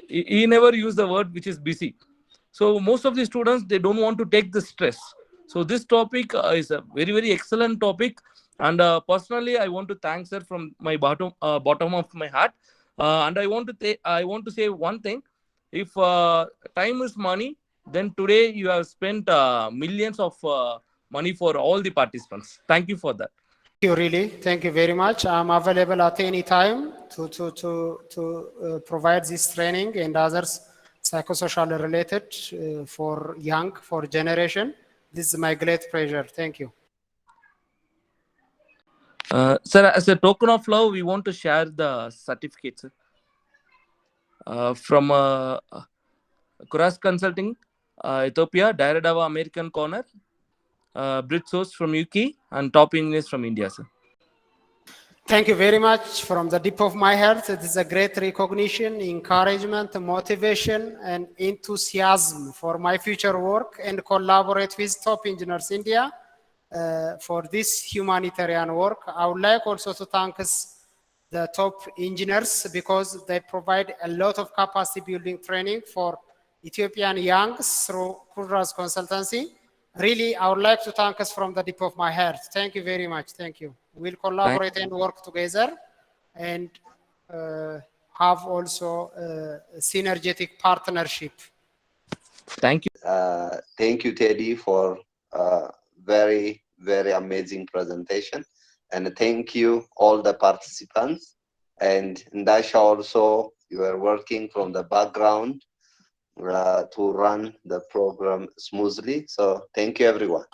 He never used the word which is busy. So most of the students, they don't want to take the stress. So this topic is a very, very excellent topic. And personally, I want to thank sir from my bottom of my heart. And I want to say one thing. If time is money, then today you have spent millions of money for all the participants. Thank you for that.
Thank you, really. Thank you very much. I'm available at any time to provide this training and others psychosocial related for young, for generation. This is my great pleasure. Thank you.
Sir, as a token of love, we want to share the certificates from Kuras Consulting, Ethiopia, Dairadava American Corner, Bridge Source from UK, and Top Engineers from India, sir.
Thank you very much from the deep of my heart. It is a great recognition, encouragement, motivation, and enthusiasm for my future work and collaborate with Top Engineers India for this humanitarian work. I would like also to thank the top engineers because they provide a lot of capacity building training for Ethiopian youngs through Kuras Consultancy. Really, I would like to thank us from the deep of my heart. Thank you very much. Thank you. We'll collaborate and work together and have also a synergetic partnership.
Thank you.
Thank you, Teddy, for very, very amazing presentation. And thank you, all the participants. And Ndasha also, you are working from the background to run the program smoothly. So thank you, everyone.